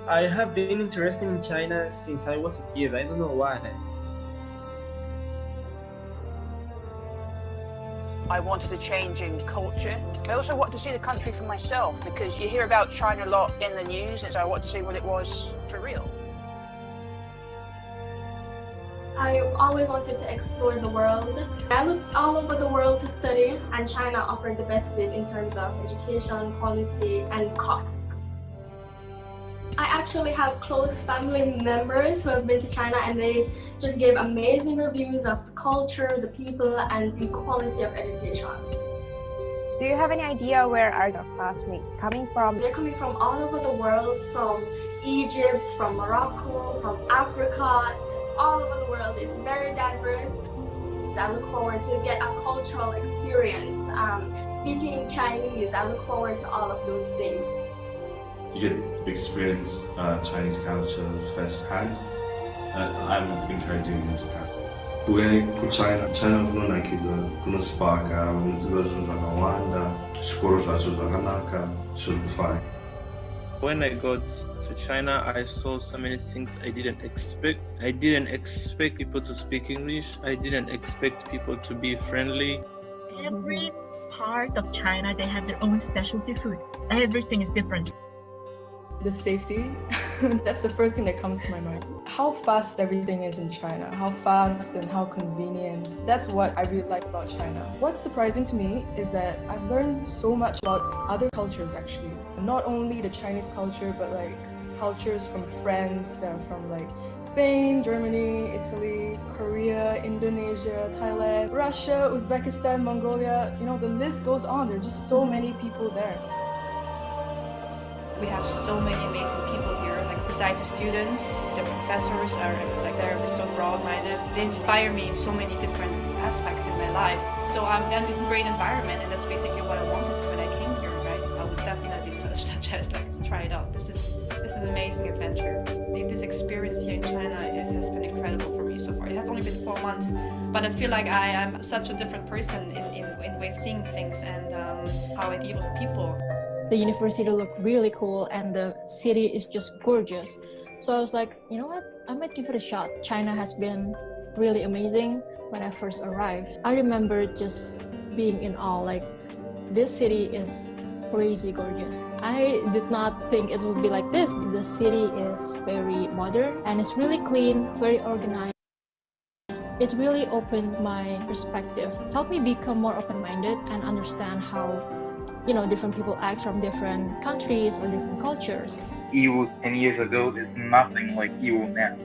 I have been interested in China since I was a kid. I don't know why. I wanted a change in culture. I also wanted to see the country for myself because you hear about China a lot in the news, and so I wanted to see what it was for real. I always wanted to explore the world. I looked all over the world to study, and China offered the best fit in terms of education, quality, and cost. I actually have close family members who have been to China, and they just gave amazing reviews of the culture, the people, and the quality of education. Do you have any idea where are your classmates coming from? They're coming from all over the world, from Egypt, from Morocco, from Africa, all over the world. It's very diverse. I look forward to get a cultural experience. Speaking Chinese, I look forward to all of those things. You get to experience Chinese culture firsthand. I'm encouraging this kind. When China kuna spaka, Rwanda, shukuru zakanaka, should be fine. When I got to China, I saw so many things I didn't expect. I didn't expect people to speak English. I didn't expect people to be friendly. Every part of China, they have their own specialty food. Everything is different. The safety, that's the first thing that comes to my mind. How fast everything is in China, how fast and how convenient. That's what I really like about China. What's surprising to me is that I've learned so much about other cultures actually. Not only the Chinese culture, but like cultures from friends that are from like Spain, Germany, Italy, Korea, Indonesia, Thailand, Russia, Uzbekistan, Mongolia. You know, the list goes on. There are just so many people there. We have so many amazing people here. Like besides the students, the professors are like they're so broad-minded. They inspire me in so many different aspects in my life. So I'm in this great environment, and that's basically what I wanted when I came here. Right? I would definitely suggest like to try it out. This is an amazing adventure. This experience here in China has been incredible for me so far. It has only been 4 months, but I feel like I am such a different person in way of seeing things and how I deal with people. The university looked really cool and the city is just gorgeous. So I was like, you know what? I might give it a shot. China has been really amazing when I first arrived. I remember just being in awe, like this city is crazy gorgeous. I did not think it would be like this. The city is very modern and it's really clean, very organized. It really opened my perspective, helped me become more open-minded and understand how different people act from different countries or different cultures. EU 10 years ago is nothing like EU now.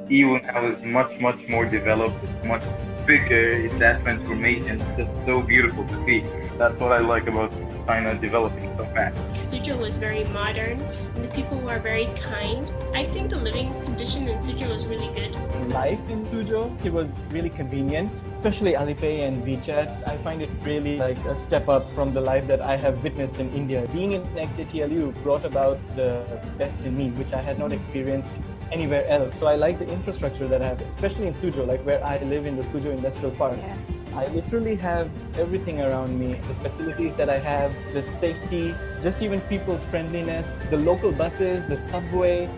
EU now is much, much more developed, it's much bigger, it's that transformation, it's just so beautiful to see. That's what I like about China developing so fast. Suzhou was very modern and the people were very kind. I think the living condition in Suzhou was really good. Life in Suzhou, it was really convenient, especially Alipay and Wechat. I find it really like a step up from the life that I have witnessed in India. Being in XJTLU brought about the best in me, which I had not experienced anywhere else. So I like the infrastructure that I have, especially in Suzhou, like where I live in the Suzhou Industrial Park. Yeah. I literally have everything around me, the facilities that I have, the safety, just even people's friendliness, the local buses, the subway.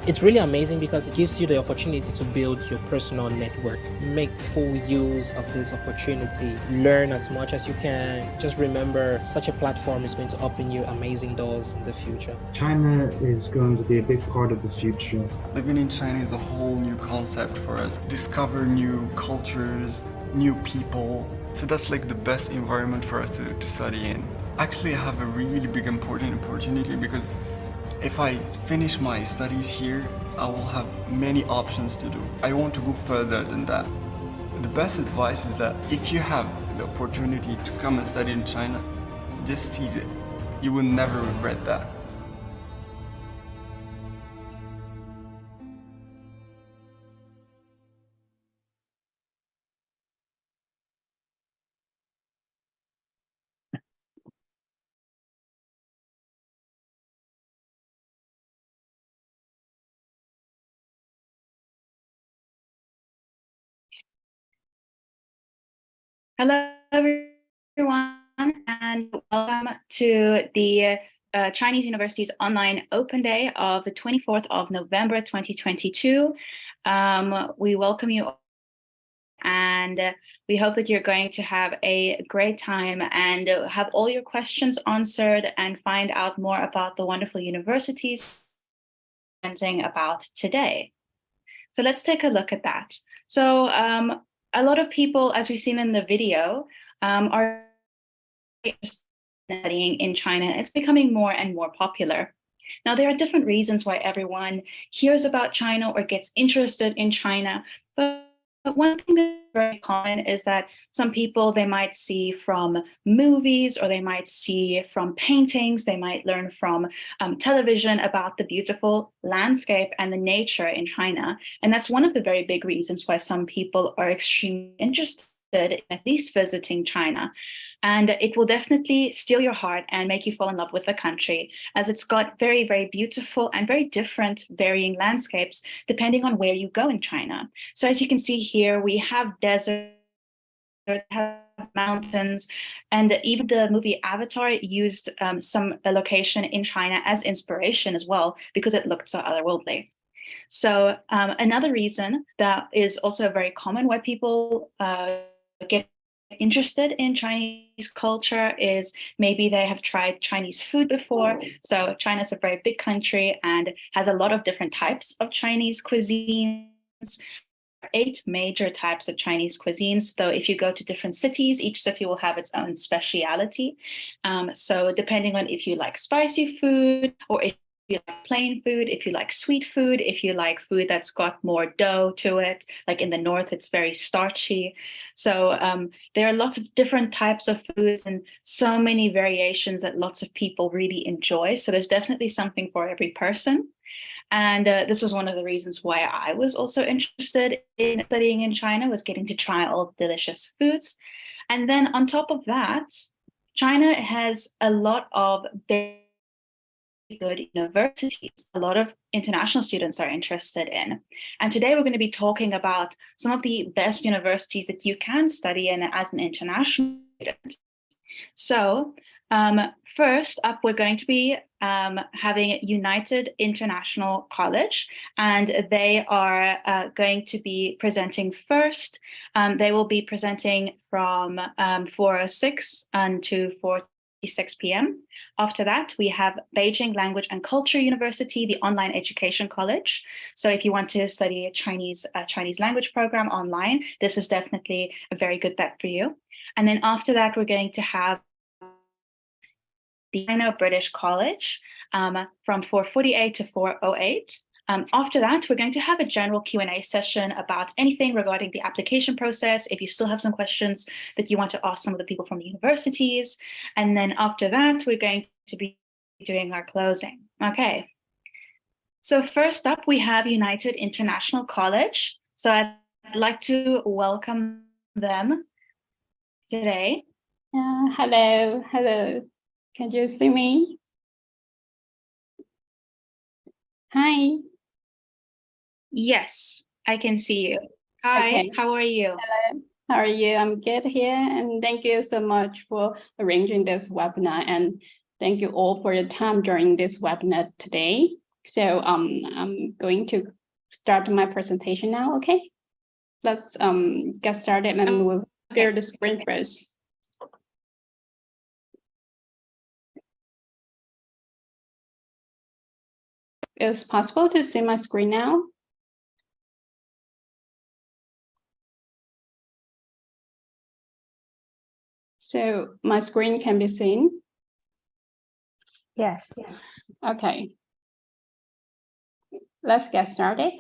It's really amazing because it gives you the opportunity to build your personal network. Make full use of this opportunity. Learn as much as you can. Just remember, such a platform is going to open you amazing doors in the future. China is going to be a big part of the future. Living in China is a whole new concept for us. Discover new cultures, new people. So that's like the best environment for us to study in. Actually, I have a really big important opportunity because if I finish my studies here, I will have many options to do. I want to go further than that. The best advice is that if you have the opportunity to come and study in China, just seize it. You will never regret that. Hello everyone and welcome to the Chinese University's online open day of the 24th of November 2022. We welcome you and we hope that you're going to have a great time and have all your questions answered and find out more about the wonderful universities presenting about today. So let's take a look at that. So a lot of people, as we've seen in the video, are studying in China. It's becoming more and more popular. Now, there are different reasons why everyone hears about China or gets interested in China, but one thing that's very common is that some people, they might see from movies or they might see from paintings, they might learn from television about the beautiful landscape and the nature in China. And that's one of the very big reasons why some people are extremely interested in at least visiting China. And it will definitely steal your heart and make you fall in love with the country, as it's got very, very beautiful and very different varying landscapes depending on where you go in China. So as you can see here, we have deserts, have mountains, and even the movie Avatar used a location in China as inspiration as well, because it looked so otherworldly. So another reason that is also very common why people get interested in Chinese culture is maybe they have tried Chinese food before. So China is a very big country and has a lot of different types of Chinese cuisines. 8 major types of Chinese cuisines, though if you go to different cities, each city will have its own speciality. So depending on if you like spicy food or if you like plain food, if you like sweet food, if you like food that's got more dough to it, like in the north, it's very starchy. So there are lots of different types of foods and so many variations that lots of people really enjoy. So there's definitely something for every person. And this was one of the reasons why I was also interested in studying in China, was getting to try all delicious foods. And then on top of that, China has a lot of very good universities, a lot of international students are interested in. And today we're going to be talking about some of the best universities that you can study in as an international student. So first up, we're going to be having United International College, and they are going to be presenting first. They will be presenting from 4:06 to 4:06 p.m. After that, we have Beijing Language and Culture University, the online education college. So if you want to study a Chinese language program online, this is definitely a very good bet for you. And then after that, we're going to have the Sino-British College from 4:48 to 4:08. After that, we're going to have a general Q&A session about anything regarding the application process, if you still have some questions that you want to ask some of the people from the universities. And then after that, we're going to be doing our closing. Okay. So first up, we have United International College. So I'd like to welcome them today. Hello. Can you see me? Hi. Yes, I can see you. Hi, okay. How are you? Hello, how are you? I'm good here, and thank you so much for arranging this webinar, and thank you all for your time during this webinar today. So I'm going to start my presentation now, okay? Let's get started and we'll share the screen first. Is it possible to see my screen now? So my screen can be seen? Yes. Okay. Let's get started.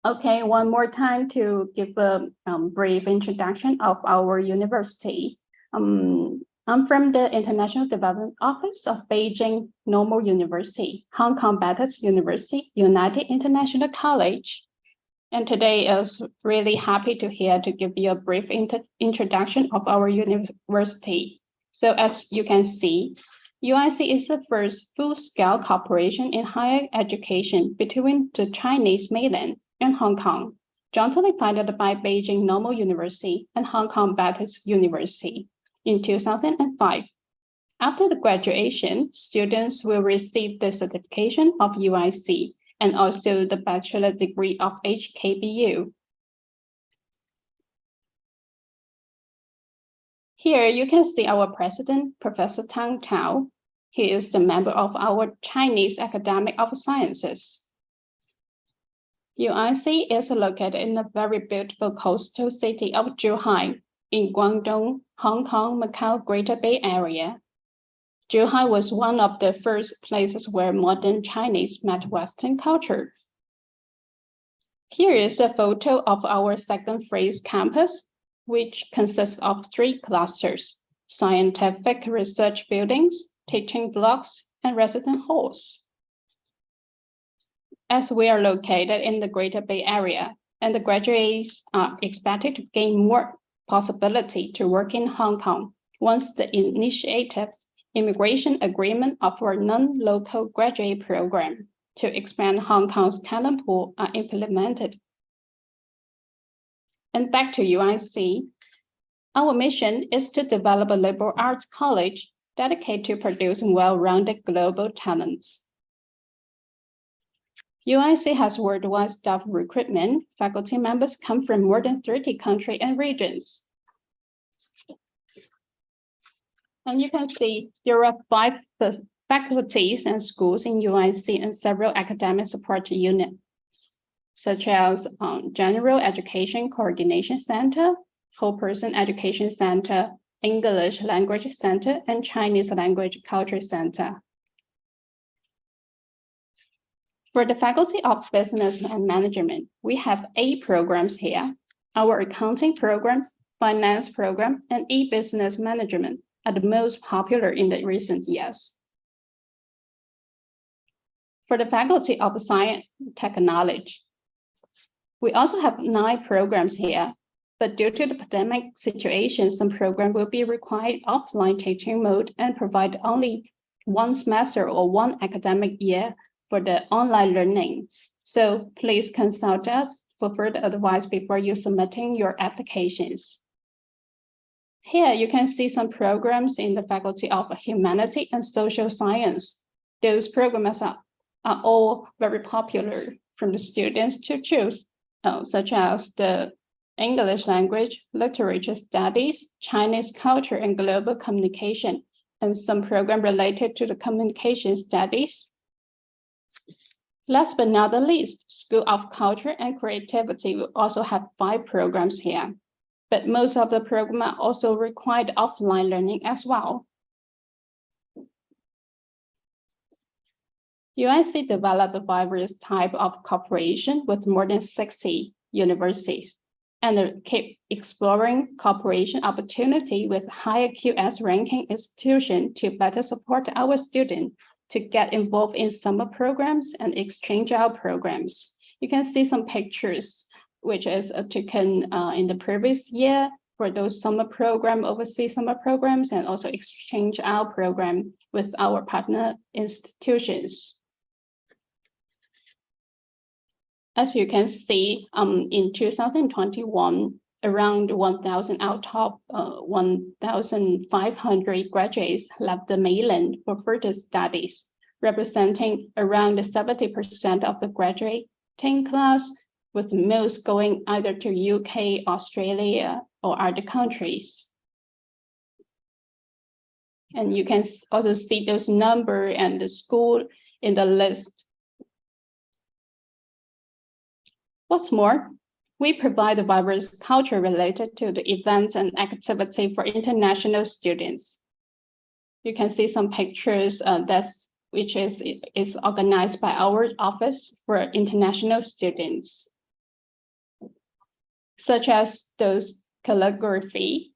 Okay, one more time to give a brief introduction of our university. I'm from the International Development Office of Beijing Normal University, Hong Kong Baptist University, United International College. And today is really happy to give you a brief introduction of our university. So as you can see, UIC is the first full-scale cooperation in higher education between the Chinese mainland and Hong Kong, jointly funded by Beijing Normal University and Hong Kong Baptist University in 2005. After the graduation, students will receive the certification of UIC and also the bachelor degree of HKBU. Here you can see our president, Professor Tang Tao. He is the member of our Chinese Academy of Sciences. UIC is located in a very beautiful coastal city of Zhuhai in Guangdong, Hong Kong, Macau, Greater Bay Area. Zhuhai was one of the first places where modern Chinese met Western culture. Here is a photo of our second phase campus, which consists of 3 clusters: scientific research buildings, teaching blocks, and resident halls. As we are located in the Greater Bay Area, and the graduates are expected to gain more possibility to work in Hong Kong once the initiative immigration agreement of our non-local graduate program to expand Hong Kong's talent pool are implemented. And back to UIC, our mission is to develop a liberal arts college dedicated to producing well-rounded global talents. UIC has worldwide staff recruitment. Faculty members come from more than 30 countries and regions. And you can see there are 5 faculties and schools in UIC and several academic support units, such as General Education Coordination Center, Whole Person Education Center, English Language Center, and Chinese Language Culture Center. For the Faculty of Business and Management, we have 8 programs here. Our accounting program, finance program, and e-business management are the most popular in the recent years. For the Faculty of Science and Technology, we also have 9 programs here, but due to the pandemic situation, some programs will be required offline teaching mode and provide only 1 semester or 1 academic year for the online learning. So please consult us for further advice before you submitting your applications. Here you can see some programs in the Faculty of Humanity and Social Science. Those programs are all very popular from the students to choose, such as the English Language, Literature Studies, Chinese Culture and Global Communication, and some program related to the Communication Studies. Last but not the least, School of Culture and Creativity will also have 5 programs here, but most of the programs are also required offline learning as well. UIC developed various types of cooperation with more than 60 universities and keep exploring cooperation opportunity with higher QS ranking institutions to better support our students to get involved in summer programs and exchange out programs. You can see some pictures, which is taken in the previous year for those summer program, overseas summer programs, and also exchange out program with our partner institutions. As you can see, in 2021, around 1,000 out of 1,500 graduates left the mainland for further studies, representing around 70% of the graduating class, with most going either to UK, Australia, or other countries. And you can also see those numbers and the school in the list. What's more, we provide various culture related to the events and activity for international students. You can see some pictures which is organized by our office for international students, such as those calligraphy,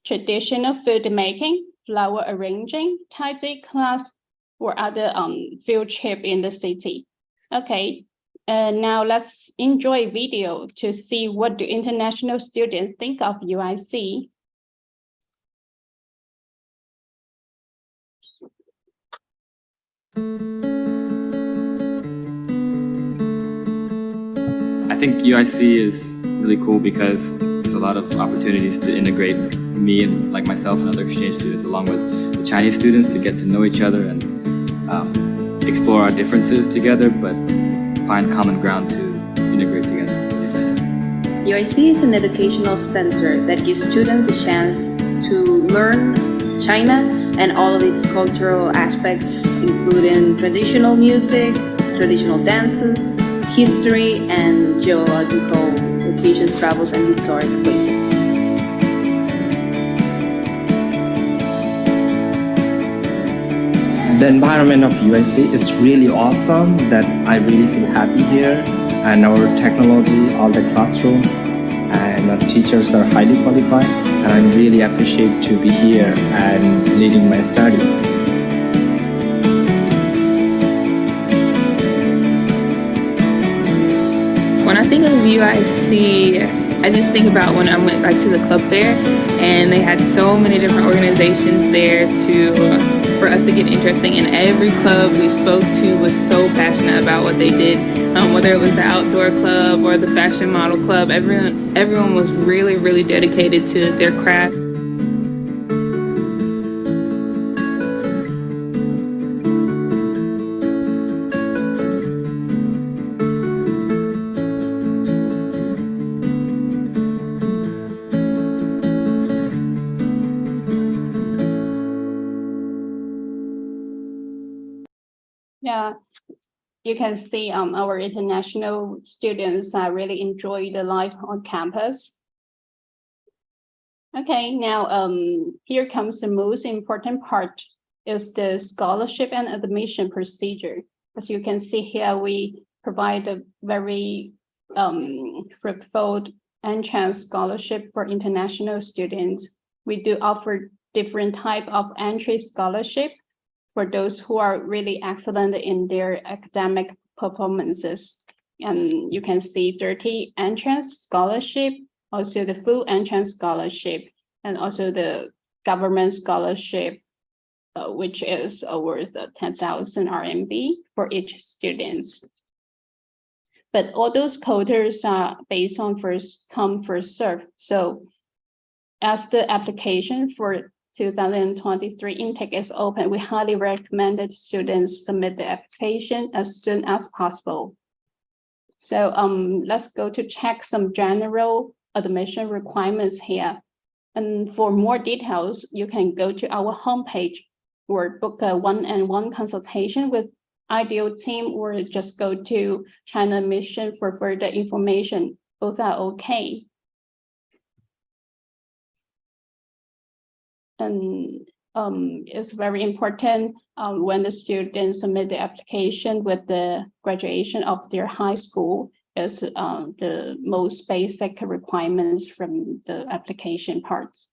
traditional food making, flower arranging, tidy class, or other field trip in the city. Okay. Now let's enjoy video to see what do international students think of UIC. I think UIC is really cool because there's a lot of opportunities to integrate me and like myself and other exchange students along with Chinese students to get to know each other and explore our differences together, but find common ground to integrate together. UIC is an educational center that gives students the chance to learn China and all of its cultural aspects, including traditional music, traditional dances, history, and geological locations, travels, and historic places. The environment of UIC is really awesome, that I really feel happy here, and our technology, all the classrooms, and our teachers are highly qualified, and I really appreciate to be here and leading my study. When I think of UIC, I just think about when I went back to the club fair, and they had so many different organizations there for us to get interested in. Every club we spoke to was so passionate about what they did, whether it was the outdoor club or the fashion model club. Everyone was really, really dedicated to their craft. Yeah, you can see our international students really enjoy the life on campus. Okay, now here comes the most important part, is the scholarship and admission procedure. As you can see here, we provide a very fruitful entrance scholarship for international students. We do offer different type of entry scholarship for those who are really excellent in their academic performances. And you can see 30 entrance scholarship, also the full entrance scholarship, and also the government scholarship, which is worth 10,000 RMB for each student. But all those quotas are based on first come, first serve. So as the application for 2023 intake is open, we highly recommend that students submit the application as soon as possible. So let's go to check some general admission requirements here. And for more details, you can go to our homepage or book a one-on-one consultation with ideal team, or just go to China Mission for further information. Both are okay. And it's very important when the students submit the application with the graduation of their high school, is the most basic requirements from the application parts.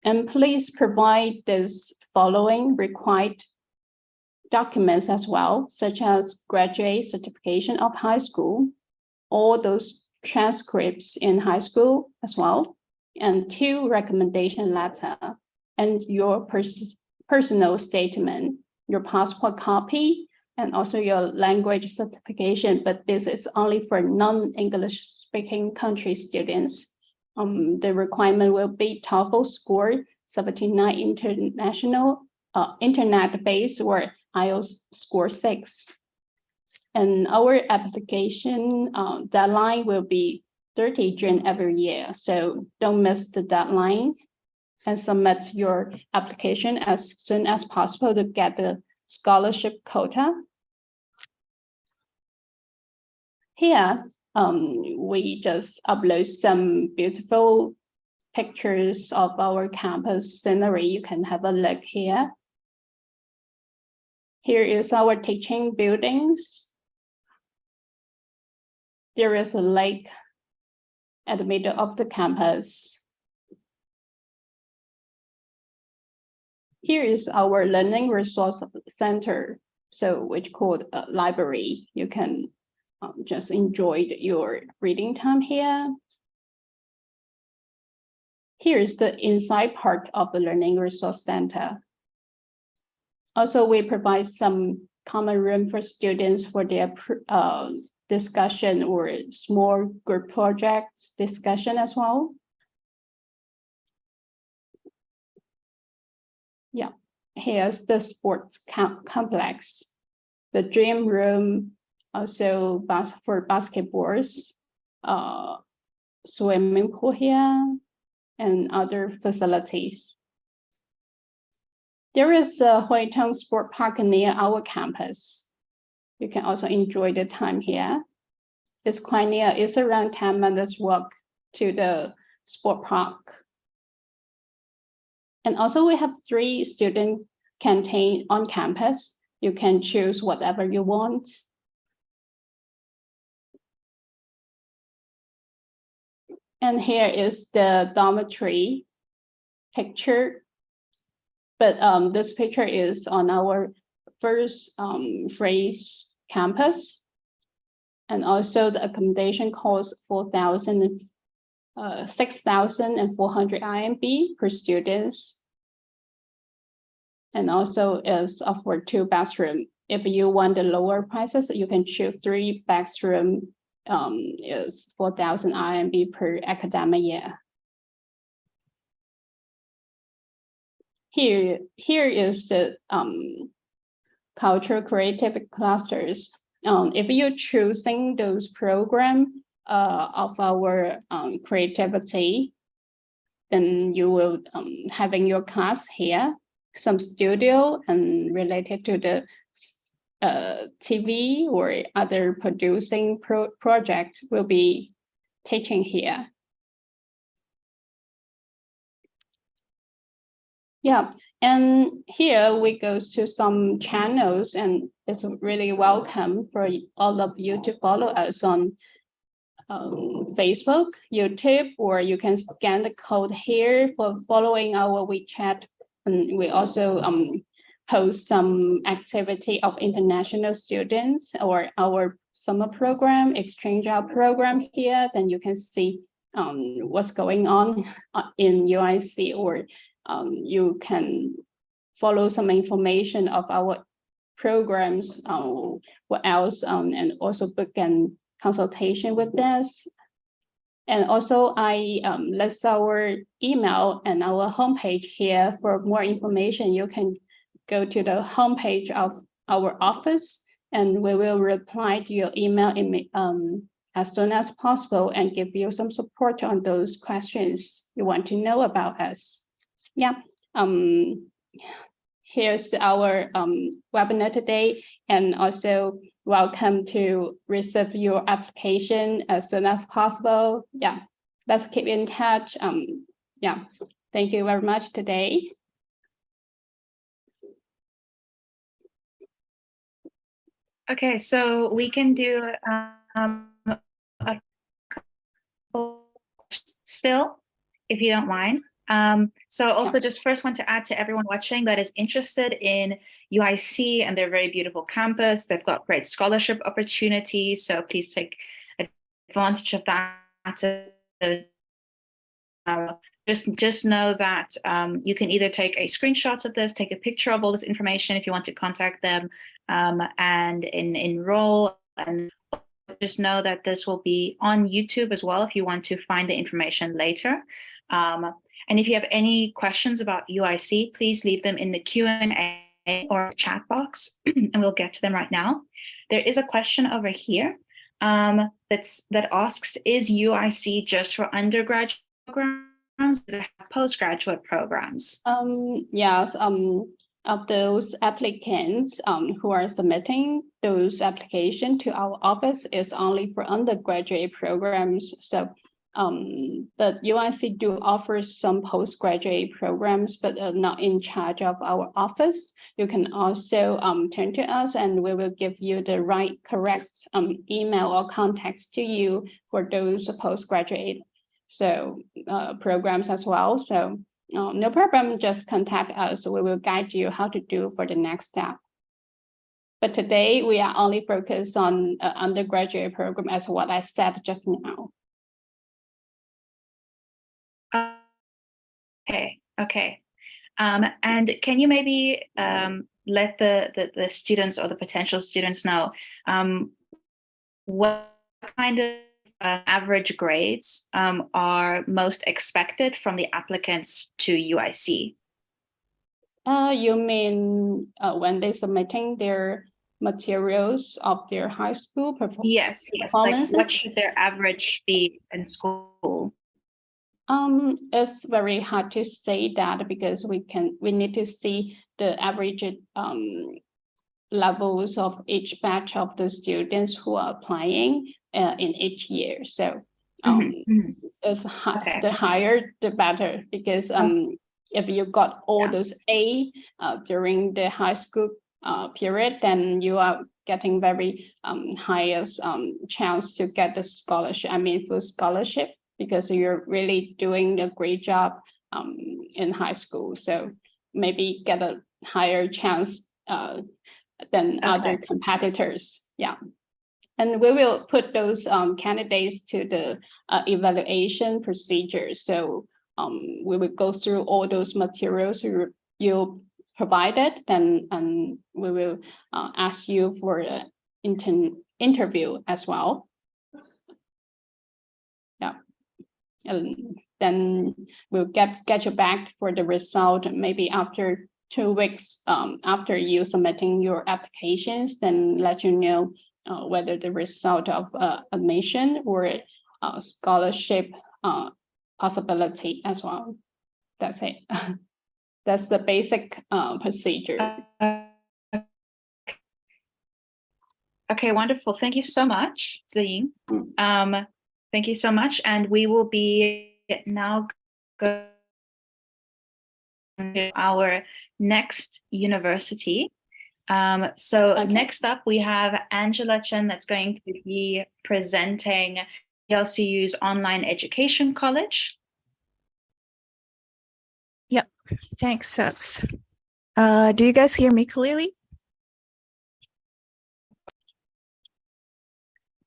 And please provide this following required documents as well, such as graduate certification of high school, all those transcripts in high school as well, and 2 recommendation letter, and your personal statement, your passport copy, and also your language certification. But this is only for non-English speaking country students. The requirement will be TOEFL score 79 international, internet-based, or IELTS score 6. And our application deadline will be 30 June every year. So don't miss the deadline and submit your application as soon as possible to get the scholarship quota. Here, we just upload some beautiful pictures of our campus scenery. You can have a look here. Here is our teaching buildings. There is a lake at the middle of the campus. Here is our learning resource center, so which called a library. You can just enjoy your reading time here. Here is the inside part of the learning resource center. Also, we provide some common room for students for their discussion or small group projects discussion as well. Yeah, here's the sports complex, the gym room, also for basketballs, swimming pool here, and other facilities. There is a Huitong Sport Park near our campus. You can also enjoy the time here. It's quite near. It's around 10 minutes walk to the sport park. And also we have 3 student canteen on campus. You can choose whatever you want. And here is the dormitory picture. But this picture is on our first phase campus. And also the accommodation costs 6,400 RMB per students. And also is offered 2 bathrooms. If you want the lower prices, you can choose 3 bathrooms. Is 4,000 RMB per academic year. Here is the cultural creative clusters. If you're choosing those programs of our creativity, then you will having your class here, some studio and related to the TV or other producing project will be teaching here. Yeah, and here we go to some channels, and it's really welcome for all of you to follow us on Facebook, YouTube, or you can scan the code here for following our WeChat. And we also host some activity of international students or our summer program, exchange our program here. Then you can see what's going on in UIC, or you can follow some information of our programs, what else, and also book an consultation with us. And also I list our email and our homepage here. For more information, you can go to the homepage of our office, and we will reply to your email as soon as possible and give you some support on those questions you want to know about us. Yeah, here's our webinar today, and also welcome to receive your application as soon as possible. Yeah, let's keep in touch. Yeah, thank you very much today. Okay, so we can do a couple still, if you don't mind. So also just first want to add to everyone watching that is interested in UIC and their very beautiful campus. They've got great scholarship opportunities, so please take advantage of that. Just know that you can either take a screenshot of this, take a picture of all this information if you want to contact them, and enroll. And just know that this will be on YouTube as well if you want to find the information later. And if you have any questions about UIC, please leave them in the Q&A or chat box, and we'll get to them right now. There is a question over here that asks, is UIC just for undergraduate programs? Do they have postgraduate programs? Yes, of those applicants who are submitting those applications to our office is only for undergraduate programs. So, but UIC do offer some postgraduate programs, but not in charge of our office. You can also turn to us, and we will give you the correct email or contacts to you for those postgraduate programs as well. So no problem, just contact us. We will guide you how to do for the next step. But today we are only focused on undergraduate program, as what I said just now. Okay. And can you maybe let the students or the potential students know what kind of average grades are most expected from the applicants to UIC? You mean when they're submitting their materials of their high school Yes. Like what should their average be in school? It's very hard to say that because we need to see the average levels of each batch of the students who are applying in each year. So it's the higher the better, because if you got all those A during the high school period, then you are getting very highest chance to get the scholarship. I mean, full scholarship, because you're really doing a great job in high school. So maybe get a higher chance than other competitors. Yeah. And we will put those candidates to the evaluation procedure. So we will go through all those materials you provided, then we will ask you for an interview as well. Yeah. And then we'll get you back for the result maybe after 2 weeks after you submitting your applications, then let you know whether the result of admission or scholarship possibility as well. That's it. That's the basic procedure. Okay, wonderful. Thank you so much, Ziying. Thank you so much. And we will be now going to our next university. Next up, we have Angela Chen that's going to be presenting BLCU's Online Education College. Yep, thanks, Seth. Do you guys hear me clearly?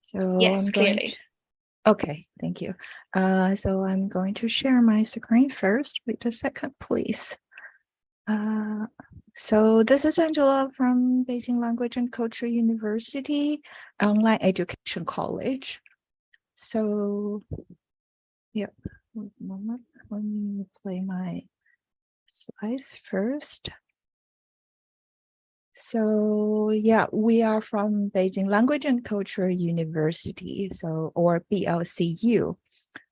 So yes, clearly. Okay, thank you. So I'm going to share my screen first. Wait a second, please. So this is Angela from Beijing Language and Culture University Online Education College. So, yeah, one moment. Let me play my slides first. So, yeah, we are from Beijing Language and Culture University, or BLCU.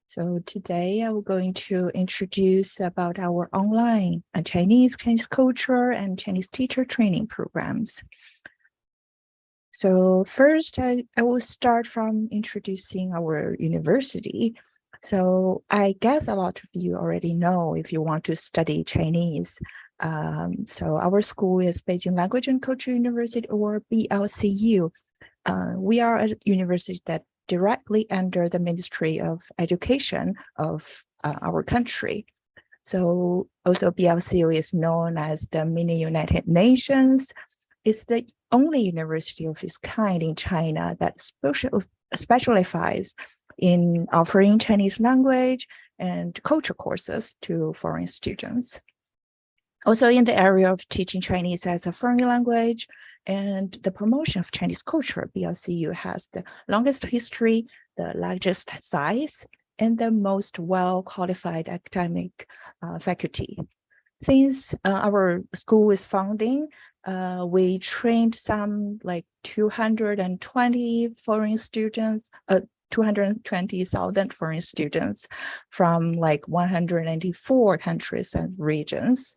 So today I'm going to introduce about our online Chinese culture and Chinese teacher training programs. So first, I will start from introducing our university. So I guess a lot of you already know if you want to study Chinese. So our school is Beijing Language and Culture University, or BLCU. We are a university that directly under the Ministry of Education of our country. So also BLCU is known as the mini United Nations. It's the only university of its kind in China that specializes in offering Chinese language and culture courses to foreign students. Also in the area of teaching Chinese as a foreign language and the promotion of Chinese culture, BLCU has the longest history, the largest size, and the most well-qualified academic faculty. Since our school is founding, we trained some like 220 foreign students, 220,000 foreign students from like 194 countries and regions.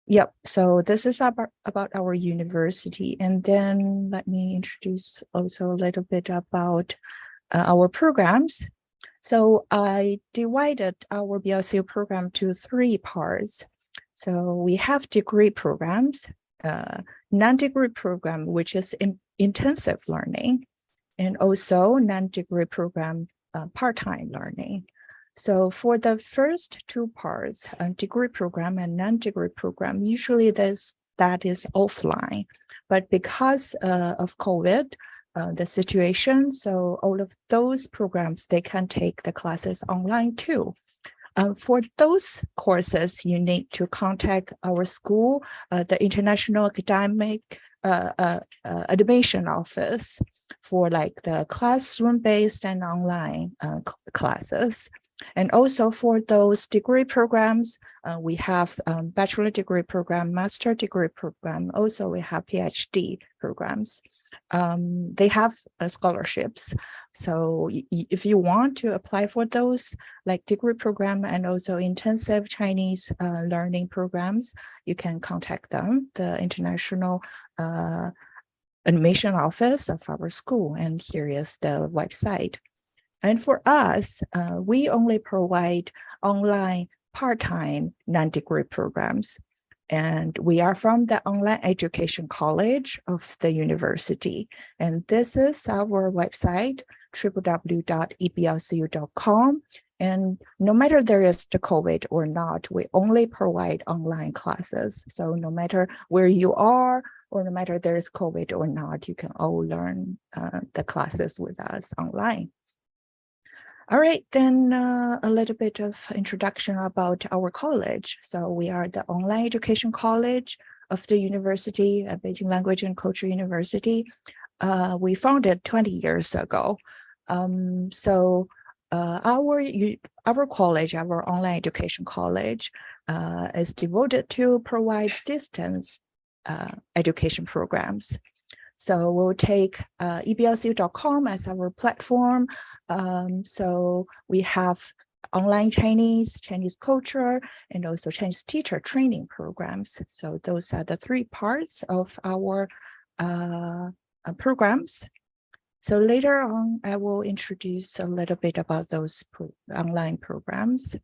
Yep, so this is about our university. And then let me introduce also a little bit about our programs. So I divided our BLCU program to 3 parts. So we have degree programs, non-degree program, which is intensive learning, and also non-degree program, part-time learning. So for the first 2 parts, degree program and non-degree program, usually that is offline. But because of COVID, the situation, so all of those programs, they can take the classes online too. For those courses, you need to contact our school, the International Academic Admission Office for like the classroom-based and online classes. And also for those degree programs, we have bachelor degree program, master degree program. Also, we have PhD programs. They have scholarships. So if you want to apply for those, like degree program and also intensive Chinese learning programs, you can contact them, the international admission office of our school. And here is the website. And for us, we only provide online part-time non-degree programs. And we are from the Online Education College of the university. And this is our website, www.eblcu.com. And no matter there is the COVID or not, we only provide online classes. So no matter where you are, or no matter there is COVID or not, you can all learn the classes with us online. All right, then a little bit of introduction about our college. So we are the Online Education College of the university, Beijing Language and Culture University. We founded 20 years ago. Our college, our Online Education College, is devoted to provide distance education programs. So we'll take eblcu.com as our platform. So we have online Chinese culture, and also Chinese teacher training programs. So those are the three parts of our programs. So later on, I will introduce a little bit about those online programs.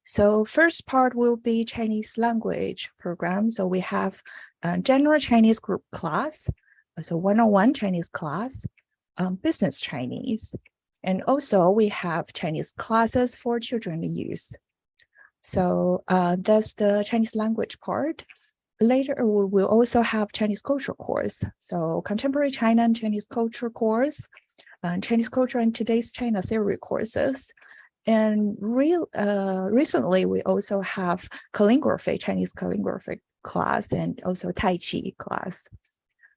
So first part will be Chinese language program. So we have a general Chinese group class, so 101 Chinese class, business Chinese, and also we have Chinese classes for children and youth. So that's the Chinese language part. Later, we will also have Chinese culture course. So contemporary China and Chinese culture course, Chinese culture and today's China theory courses. And recently, we also have calligraphy, Chinese calligraphy class, and also Tai Chi class.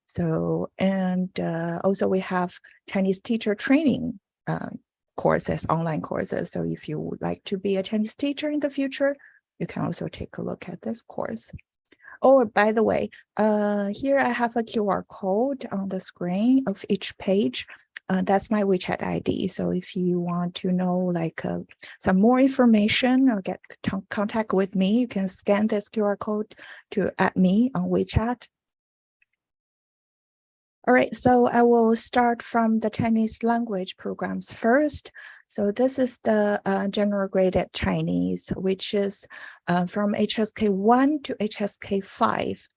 So, and also we have Chinese teacher training courses, online courses. So if you would like to be a Chinese teacher in the future, you can also take a look at this course. Oh, by the way, here I have a QR code on the screen of each page. That's my WeChat ID. So if you want to know like some more information or get contact with me, you can scan this QR code to add me on WeChat. All right, so I will start from the Chinese language programs first. So this is the general graded Chinese, which is from HSK 1 to HSK 5.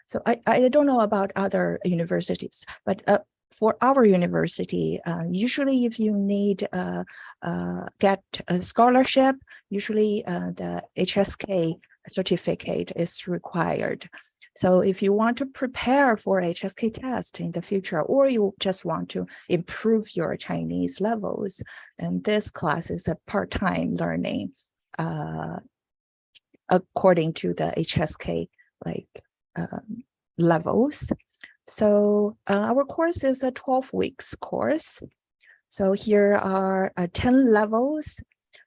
So I don't know about other universities, but for our university, usually if you need get a scholarship, usually the HSK certificate is required. So if you want to prepare for HSK test in the future, or you just want to improve your Chinese levels, and this class is a part-time learning according to the HSK levels. So our course is a 12 weeks course. So here are 10 levels.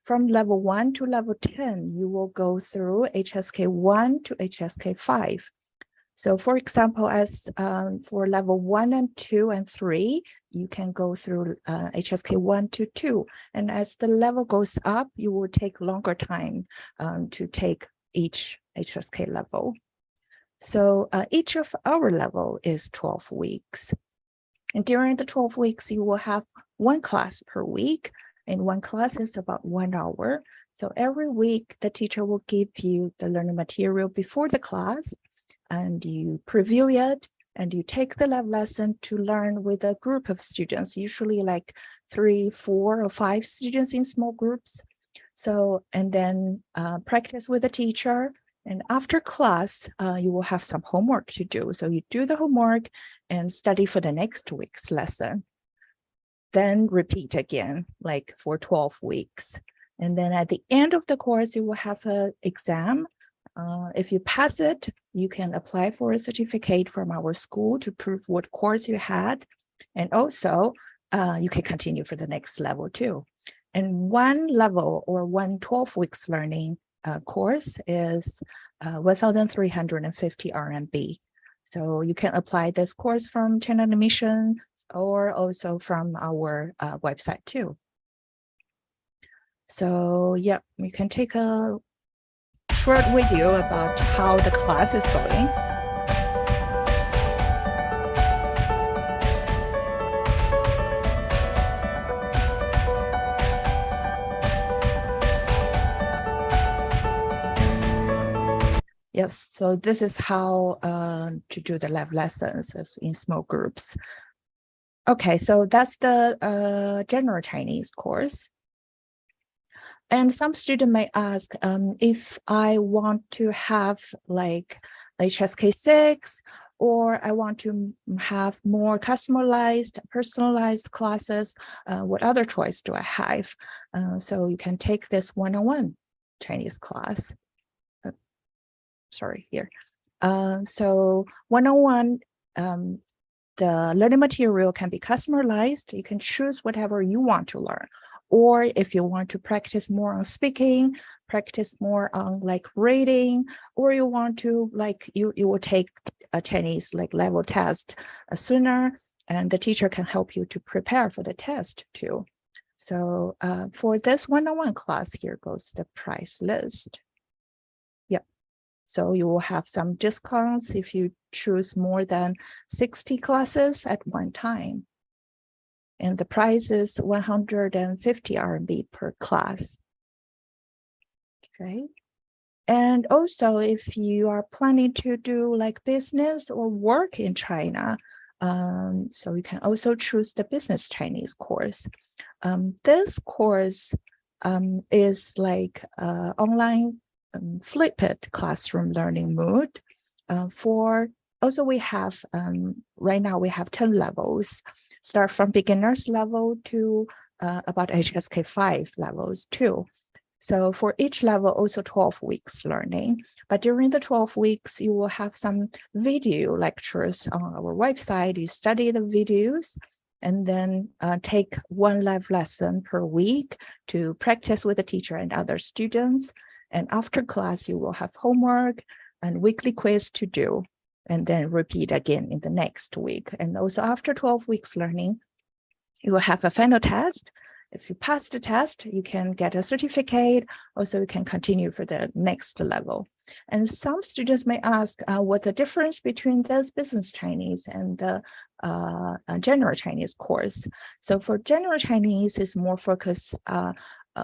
From level 1 to level 10, you will go through HSK 1 to HSK 5. So for example, as for level 1 and 2 and 3, you can go through HSK 1 to 2. And as the level goes up, you will take longer time to take each HSK level. So each of our level is 12 weeks. And during the 12 weeks, you will have one class per week, and one class is about 1 hour. So every week, the teacher will give you the learning material before the class, and you preview it, and you take the lab lesson to learn with a group of students, usually like 3, 4, or 5 students in small groups. So, and then practice with the teacher. And after class, you will have some homework to do. So you do the homework and study for the next week's lesson. Then repeat again, like for 12 weeks. And then at the end of the course, you will have an exam. If you pass it, you can apply for a certificate from our school to prove what course you had. And also, you can continue for the next level too. And one level or 12 weeks learning course is 1,350 RMB. So you can apply this course from China Admission or also from our website too. So yeah, we can take a short video about how the class is going. Yes, so this is how to do the live lessons in small groups. Okay, so that's the general Chinese course. And some student may ask if I want to have like HSK 6, or I want to have more customized, personalized classes, what other choice do I have? So you can take this one-on-one Chinese class. Sorry, here. So one-on-one, the learning material can be customized. You can choose whatever you want to learn. Or if you want to practice more on speaking, practice more on like reading, or you want to like, you will take a Chinese like level test sooner, and the teacher can help you to prepare for the test too. So for this one-on-one class, here goes the price list. Yep. So you will have some discounts if you choose more than 60 classes at one time. And the price is 150 RMB per class. Okay. And also, if you are planning to do like business or work in China, so you can also choose the business Chinese course. This course is like online flipped classroom learning mode. Also we have, right now we have 10 levels. Start from beginners level to about HSK 5 levels too. So for each level, also 12 weeks learning. But during the 12 weeks, you will have some video lectures on our website. You study the videos and then take one live lesson per week to practice with the teacher and other students. And after class, you will have homework and weekly quiz to do, and then repeat again in the next week. And also after 12 weeks learning, you will have a final test. If you pass the test, you can get a certificate. Also, you can continue for the next level. And some students may ask what the difference between this business Chinese and the general Chinese course. So for general Chinese, it's more focused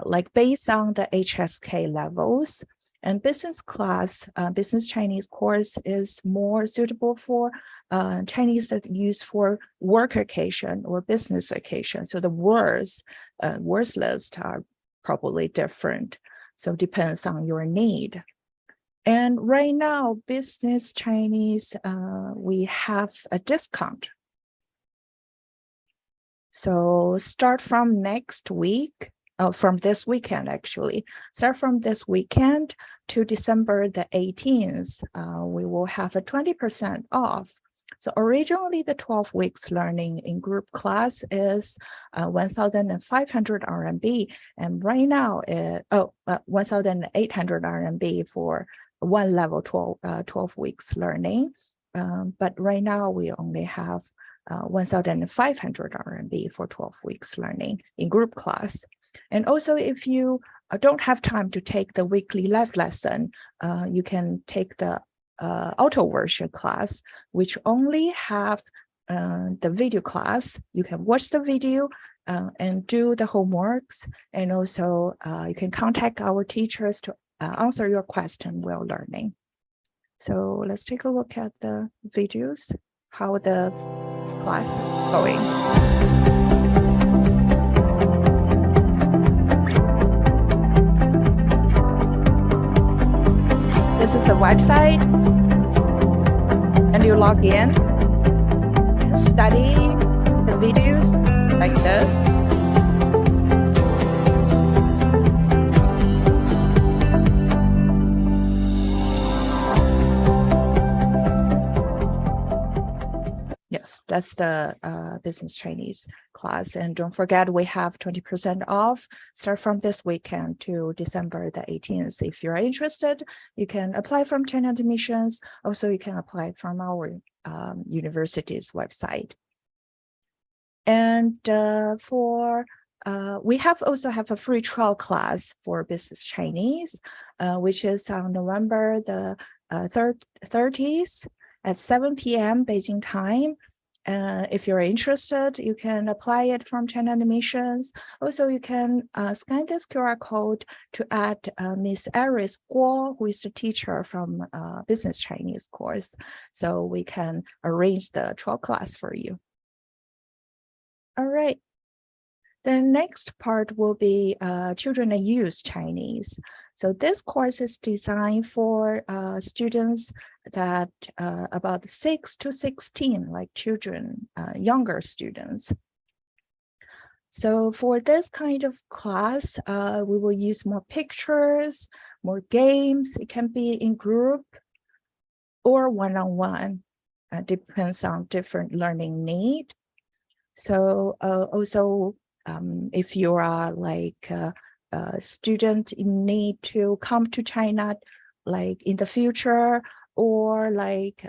like based on the HSK levels. And business class, business Chinese course is more suitable for Chinese that use for work occasion or business occasion. So the words list are probably different. So it depends on your need. And right now, business Chinese, we have a discount. So start from next week. From this weekend, actually. Start from this weekend to December the 18th, we will have a 20% off. So originally the 12 weeks learning in group class is 1,500 RMB. And right now, 1,800 RMB for one level 12 weeks learning. But right now we only have 1,500 RMB for 12 weeks learning in group class. And also, if you don't have time to take the weekly live lesson, you can take the auto version class, which only have the video class. You can watch the video and do the homeworks. And also, you can contact our teachers to answer your question while learning. So let's take a look at the videos, how the class is going. This is the website, and you log in and study the videos like this. Yes, Yes, that's the business Chinese class. And don't forget, we have 20% off start from this weekend to December the 18th. If you're interested, you can apply from China Admissions. Also, you can apply from our university's website. And we also have a free trial class for business Chinese, which is on November the 30th at 7 p.m. Beijing time. If you're interested, you can apply it from China Admissions. Also, you can scan this QR code to add Miss Iris Guo, who is the teacher from Business Chinese course. So we can arrange the trial class for you. All right. The next part will be Children and Youth Chinese. So this course is designed for students that about 6 to 16, like children, younger students. So for this kind of class, we will use more pictures, more games. It can be in group or one-on-one. Depends on different learning need. So also, if you are like a student in need to come to China, like in the future, or like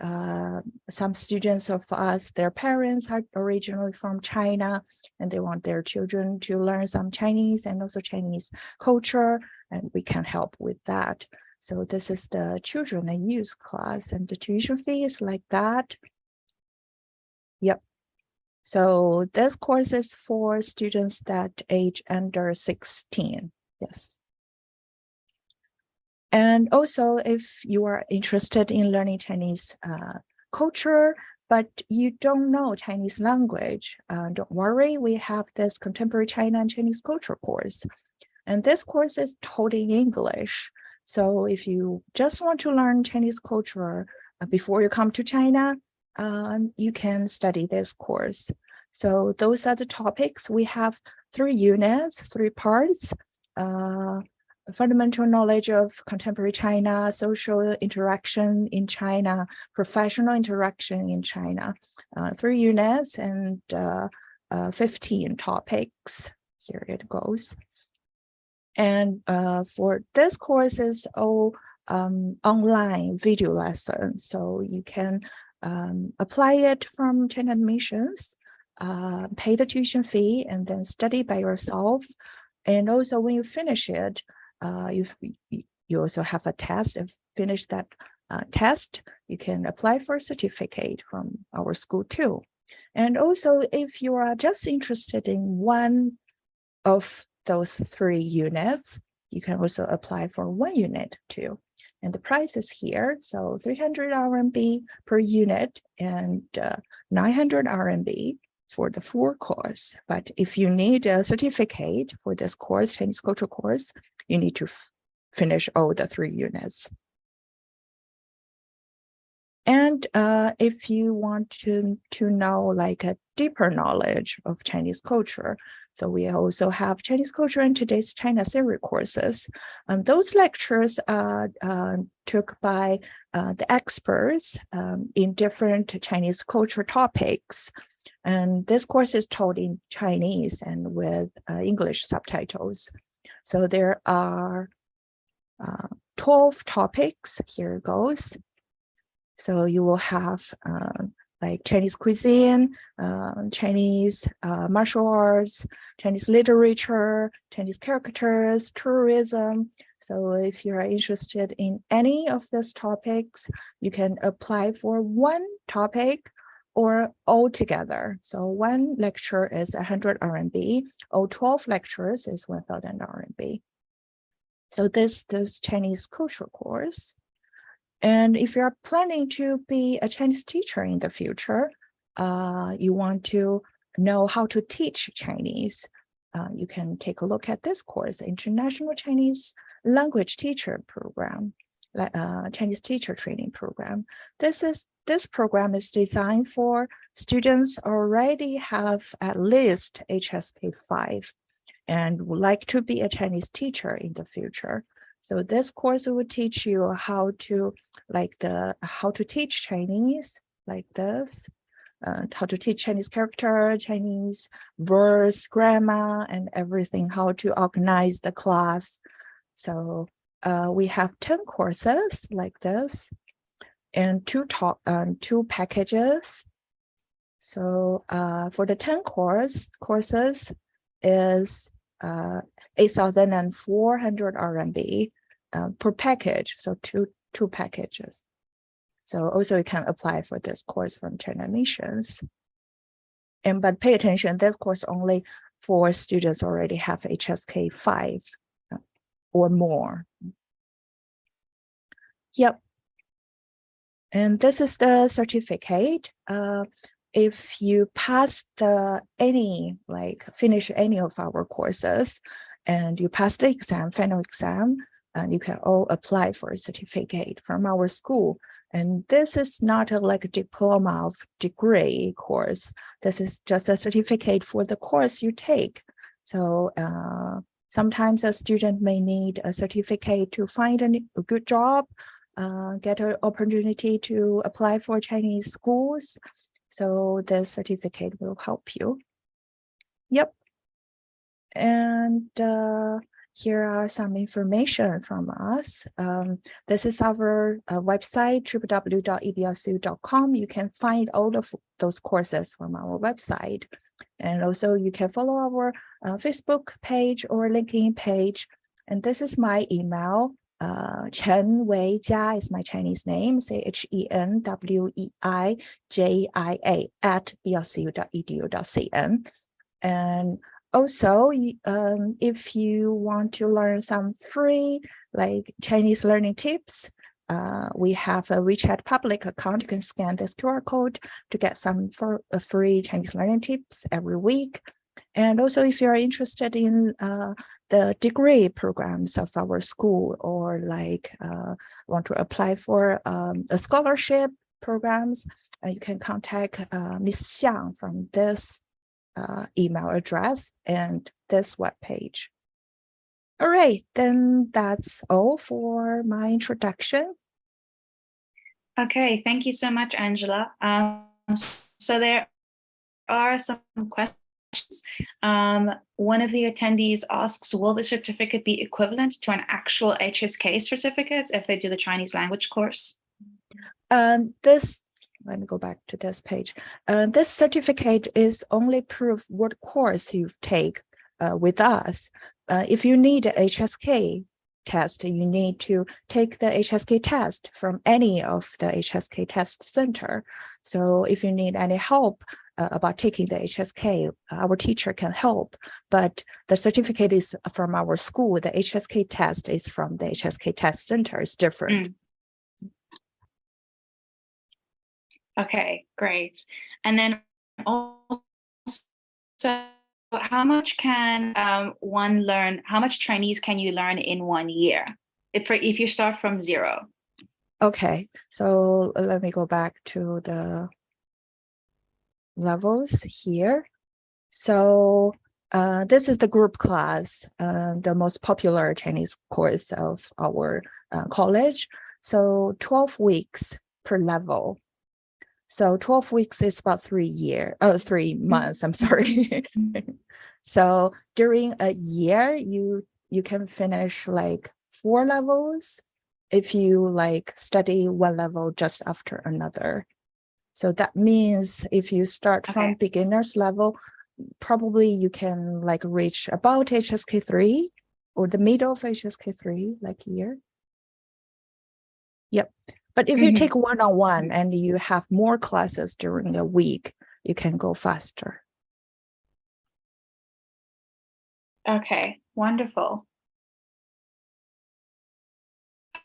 some students of us, their parents are originally from China and they want their children to learn some Chinese and also Chinese culture, and we can help with that. So this is the children and youth class, and the tuition fee is like that. Yep. So this course is for students that age under 16, yes. And also, if you are interested in learning Chinese culture, but you don't know Chinese language, don't worry, we have this Contemporary China and Chinese Culture course. And this course is taught in English. So if you just want to learn Chinese culture before you come to China, you can study this course. So those are the topics. We have 3 units, 3 parts, fundamental knowledge of contemporary China, social interaction in China, professional interaction in China, 3 units and 15 topics. Here it goes. And for this course is all online video lesson. So you can apply it from China Admissions, pay the tuition fee, and then study by yourself. And also when you finish it, you also have a test. If you finish that test, you can apply for a certificate from our school too. And also, if you are just interested in one of those 3 units, you can also apply for 1 unit too. And the price is here, so 300 RMB per unit and 900 RMB for the full course. But if you need a certificate for this course, Chinese culture course, you need to finish all the 3 units. And if you want to know like a deeper knowledge of Chinese culture, so we also have Chinese culture and today's China series courses. Those lectures are took by the experts in different Chinese culture topics. And this course is taught in Chinese and with English subtitles. So there are 12 topics. Here it goes. So you will have like Chinese cuisine, Chinese martial arts, Chinese literature, Chinese characters, tourism. So if you are interested in any of these topics, you can apply for 1 topic or all together. So 1 lecture is 100 RMB, or 12 lectures is 1,000 RMB. So this Chinese culture course. And if you're planning to be a Chinese teacher in the future, you want to know how to teach Chinese, you can take a look at this course, International Chinese Language Teacher Program, Chinese Teacher Training Program. This program is designed for students already have at least HSK 5 and would like to be a Chinese teacher in the future. So this course will teach you how to teach Chinese like this, how to teach Chinese character, Chinese words, grammar, and everything, how to organize the class. So we have 10 courses like this and two packages. So for the 10 courses is 8,400 RMB per package. So two packages. So also you can apply for this course from China Missions. But pay attention, this course only for students already have HSK 5 or more. Yep. And this is the certificate. If you pass finish any of our courses and you pass the exam, final exam, and you can all apply for a certificate from our school. And this is not like a diploma of degree course. This is just a certificate for the course you take. So sometimes a student may need a certificate to find a good job, get an opportunity to apply for Chinese schools. So the certificate will help you. Yep. And here are some information from us. This is our website, www.eblcu.com. You can find all of those courses from our website. And also you can follow our Facebook page or LinkedIn page. And this is my email. Chen Wei Jia is my Chinese name, ChenWeijia at blcu.edu.cn. And also, if you want to learn some free Chinese learning tips, we have a WeChat public account. You can scan this QR code to get some free Chinese learning tips every week. And also, if you're interested in the degree programs of our school, or want to apply for a scholarship programs, you can contact Ms. Xiang from this email address and this webpage. All right, then that's all for my introduction. Okay, thank you so much, Angela. So there are some questions. One of the attendees asks, will the certificate be equivalent to an actual HSK certificate if they do the Chinese language course? Let me go back to this page. This certificate is only proof what course you've taken with us. If you need a HSK test, you need to take the HSK test from any of the HSK test center. So if you need any help about taking the HSK, our teacher can help, but the certificate is from our school. The HSK test is from the HSK test center. It's different. Okay, great. And then also, how much can one learn? How much Chinese can you learn in 1 year if you start from zero? Okay, so let me go back to the levels here. So this is the group class, the most popular Chinese course of our college. So 12 weeks per level. So 12 weeks is about 3 months, I'm sorry. So during a year, you can finish 4 levels if you study one level just after another. So that means if you start from beginner's level, probably you can reach about HSK 3 or the middle of HSK 3, a year. Yep. But if you take one-on-one and you have more classes during a week, you can go faster. Okay, wonderful. Thank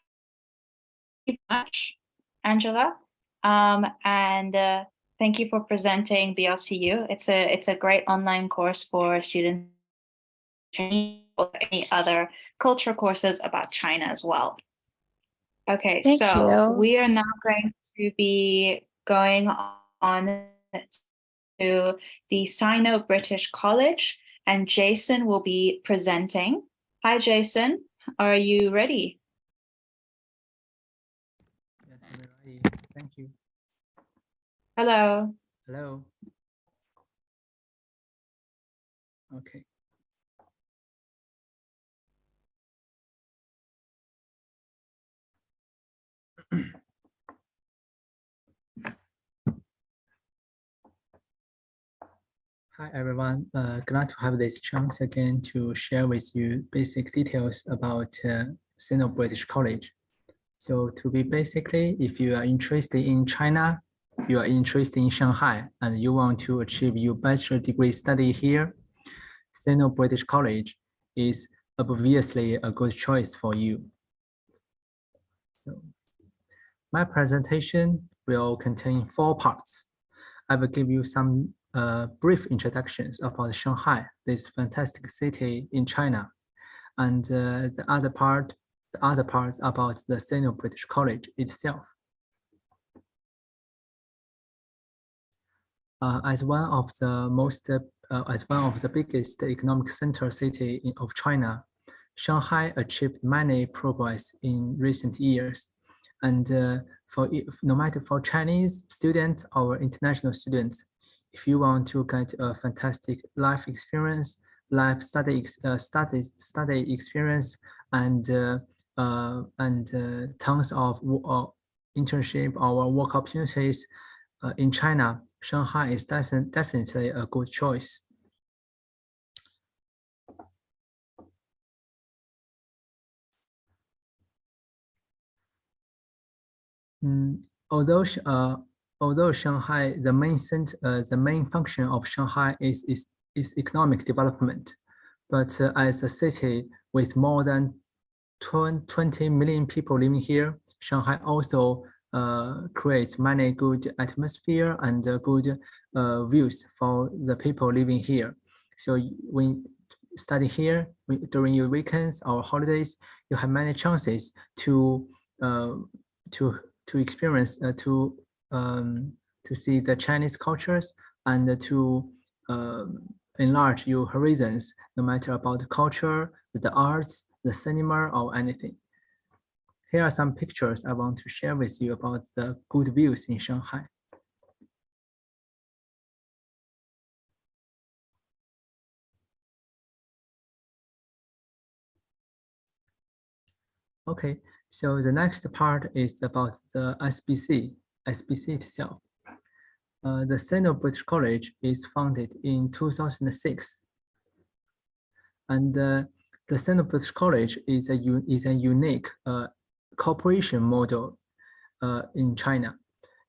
you so much, Angela. And thank you for presenting BLCU. It's a great online course for students or any other culture courses about China as well. Okay, Thank so you. we are now going to be going on to the Sino-British College, and Jason will be presenting. Hi, Jason. Are you ready? Yes, we're ready. Thank you. Hello. Hello. Okay. Hi everyone, glad to have this chance again to share with you basic details about Sino-British College. So to be basically, if you are interested in China, you are interested in Shanghai, and you want to achieve your bachelor degree study here, Sino-British College is obviously a good choice for you. So my presentation will contain 4 parts. I will give you some brief introductions about Shanghai, this fantastic city in China, and the other parts about the Sino-British College itself. As one of the biggest economic center city of China, Shanghai achieved many progress in recent years, and no matter for Chinese students or international students, if you want to get a fantastic life experience, study experience, and tons of internship or work opportunities in China, Shanghai is definitely a good choice. Although Shanghai, the main function of Shanghai is economic development, but as a city with more than 20 million people living here, Shanghai also creates many good atmosphere and good views for the people living here. So when study here during your weekends or holidays, you have many chances to experience to see the Chinese cultures and to enlarge your horizons, no matter about the culture, the arts, the cinema, or anything. Here are some pictures I want to share with you about the good views in Shanghai. Okay, so the next part is about the SBC itself. The Sino-British College is founded in 2006. And the Sino-British College is a unique cooperation model in China.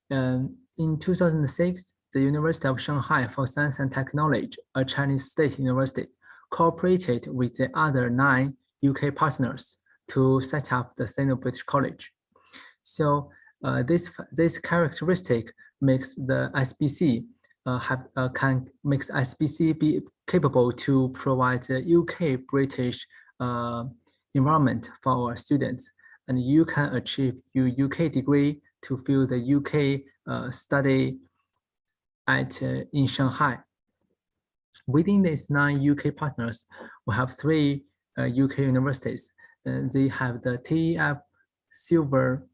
In 2006, the University of Shanghai for Science and Technology, a Chinese state university, cooperated with the other 9 UK partners to set up the Sino-British College. So this characteristic makes the SBC makes SBC be capable to provide a UK-British environment for our students, and you can achieve your UK degree to fill the UK study in Shanghai. Within these 9 UK partners, we have 3 UK universities. They have the TEF Silver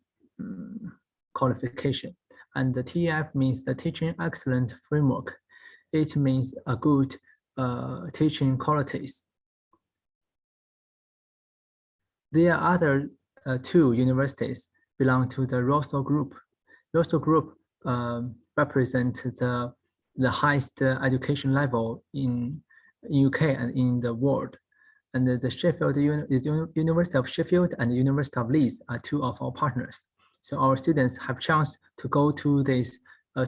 qualification, and the TEF means the Teaching Excellent Framework. It means a good teaching qualities. There are other 2 universities belong to the Russell Group. Russell Group represents the highest education level in UK and in the world. And the Sheffield, the University of Sheffield and the University of Leeds are 2 of our partners. So our students have chance to go to these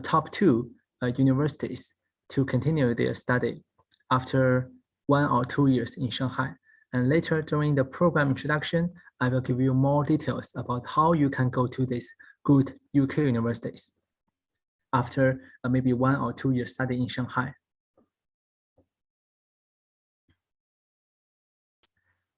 top 2 universities to continue their study after 1 or 2 years in Shanghai. And later during the program introduction, I will give you more details about how you can go to these good UK universities after maybe 1 or 2 years study in Shanghai.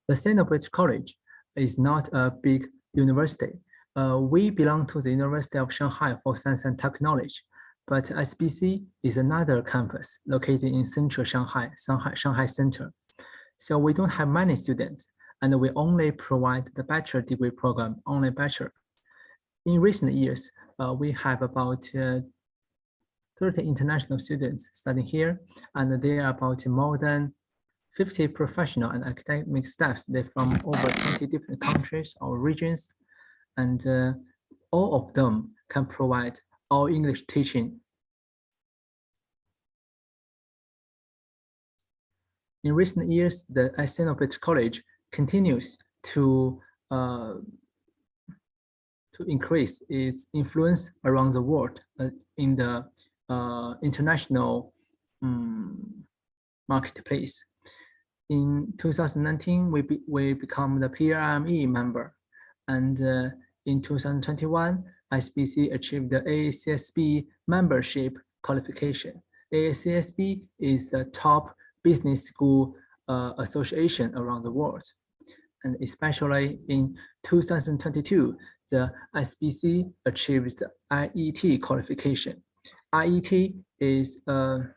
The Sino-British College is not a big university. We belong to the University of Shanghai for Science and Technology, but SBC is another campus located in central Shanghai Center. So we don't have many students, and we only provide the bachelor degree program, only bachelor. In recent years, we have about 30 international students studying here, and there are about more than 50 professional and academic staffs. They're from over 20 different countries or regions, and all of them can provide all English teaching. In recent years, the Sino-British College continues to increase its influence around the world in the international marketplace. In 2019, we become the PRME member, and in 2021, SBC achieved the AACSB membership qualification. AACSB is the top business school association around the world, and especially in 2022, the SBC achieved the IET qualification. IET is the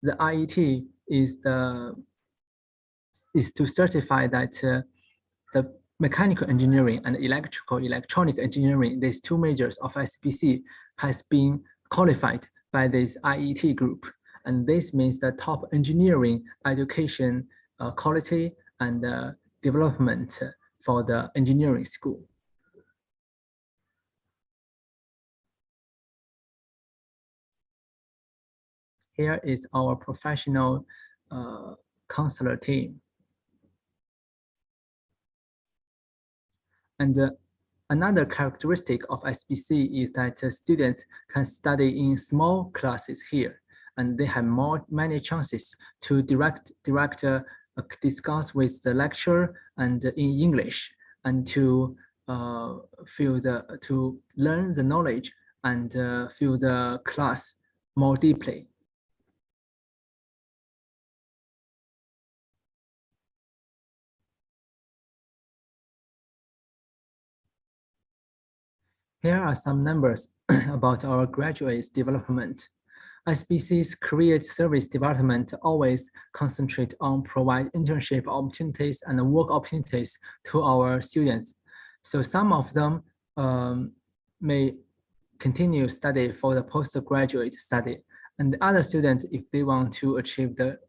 IET is to certify that the mechanical engineering and electronic engineering, these two majors of SBC, has been qualified by this IET group. And this means the top engineering education quality and development for the engineering school. Here is our professional counselor team. And another characteristic of SBC is that students can study in small classes here, and they have many chances to direct discuss with the lecturer and in English, and to learn the knowledge and feel the class more deeply. Here are some numbers about our graduates' development. SBC's career service department always concentrate on provide internship opportunities and work opportunities to our students. So some of them may continue study for the postgraduate study, and the other students, if they want to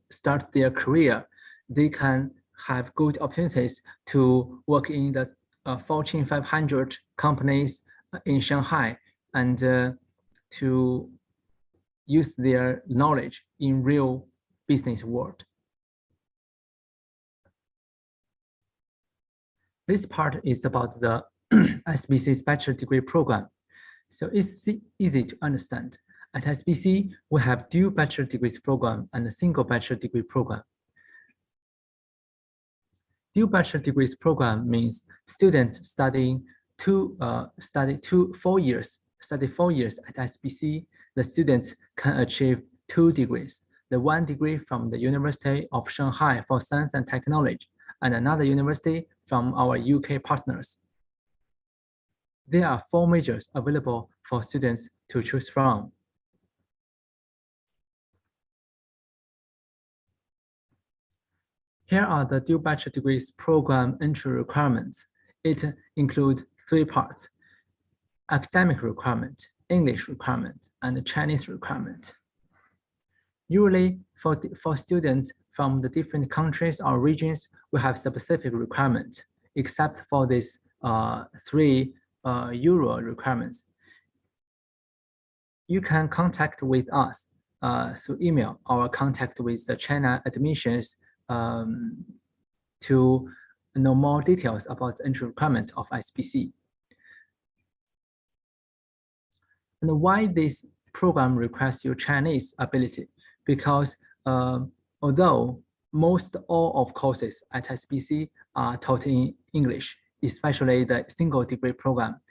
start their career, they can have good opportunities to work in the Fortune 500 companies in Shanghai, and to use their knowledge in real business world. This part is about the SBC's bachelor degree program. So it's easy to understand. At SBC, we have dual bachelor degrees program and a single bachelor degree program. Dual bachelor degrees program means students study 4 years at SBC. The students can achieve 2 degrees. The 1 degree from the University of Shanghai for Science and Technology, and another university from our UK partners. There are 4 majors available for students to choose from. Here are the dual bachelor degrees program entry requirements. It includes 3 parts: academic requirement, English requirement, and Chinese requirement. Usually, for students from the different countries or regions, we have specific requirements, except for these 3 Euro requirements. You can contact with us through email or contact with the China admissions to know more details about the entry requirement of SBC. And why this program requires your Chinese ability? Because although all of courses at SBC are taught in English, especially the single degree program,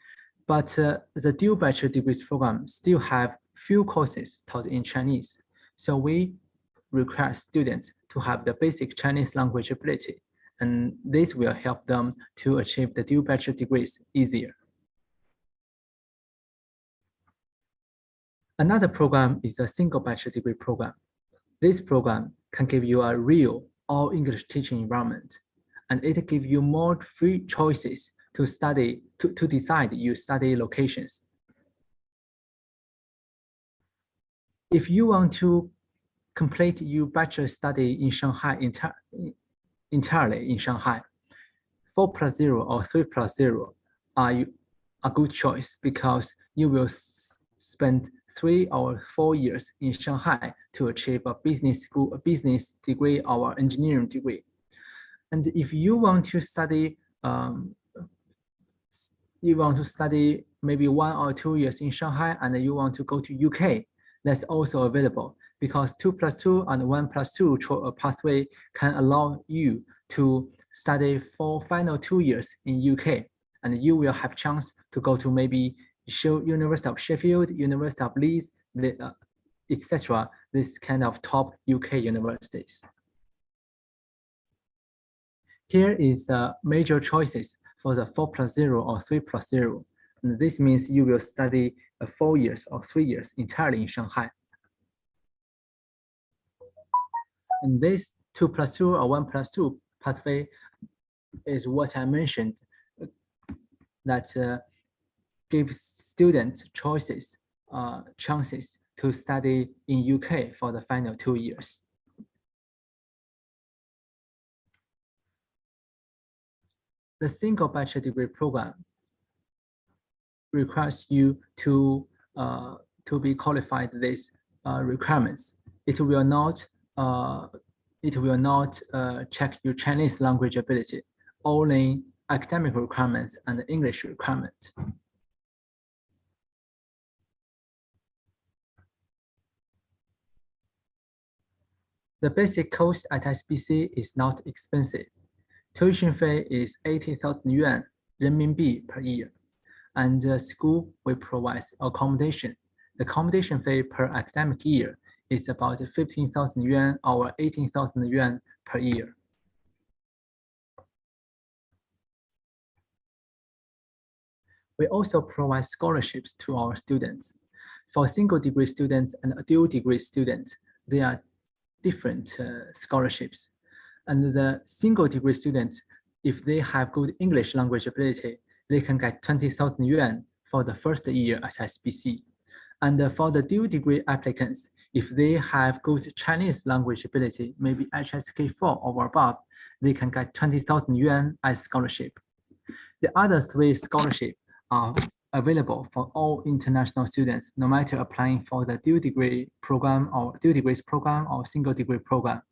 but the dual bachelor degrees program still have few courses taught in Chinese. So we require students to have the basic Chinese language ability, and this will help them to achieve the dual bachelor degrees easier. Another program is a single bachelor degree program. This program can give you a real all English teaching environment, and it gives you more free choices to study, to decide your study locations. If you want to complete your bachelor study in Shanghai entirely in Shanghai, 4+0 or 3+0 are a good choice because you will spend 3 or 4 years in Shanghai to achieve a business school, a business degree or engineering degree. And if you want to study, maybe 1 or 2 years in Shanghai and you want to go to UK, that's also available because 2+2 and 1+2 pathway can allow you to study for final 2 years in UK, and you will have chance to go to maybe University of Sheffield, University of Leeds, etc. This kind of top UK universities. Here is the major choices for the 4+0 or 3+0. And this means you will study 4 years or 3 years entirely in Shanghai. And this 2+2 or 1+2 pathway is what I mentioned that gives students choices, chances to study in UK for the final 2 years. The single bachelor degree program requires you to be qualified these requirements. It will not check your Chinese language ability, only academic requirements and English requirements. The basic cost at SBC is not expensive. Tuition fee is 80,000 yuan renminbi per year, and the school will provide accommodation. The accommodation fee per academic year is about 15,000 yuan or 18,000 yuan per year. We also provide scholarships to our students. For single degree students and dual degree students, there are different scholarships. And the single degree students, if they have good English language ability, they can get 20,000 yuan for the first year at SBC. And for the dual degree applicants, if they have good Chinese language ability, maybe HSK4 or above, they can get 20,000 yuan as scholarship. The other 3 scholarships are available for all international students, no matter applying for the dual degree program or dual degrees program or single degree program.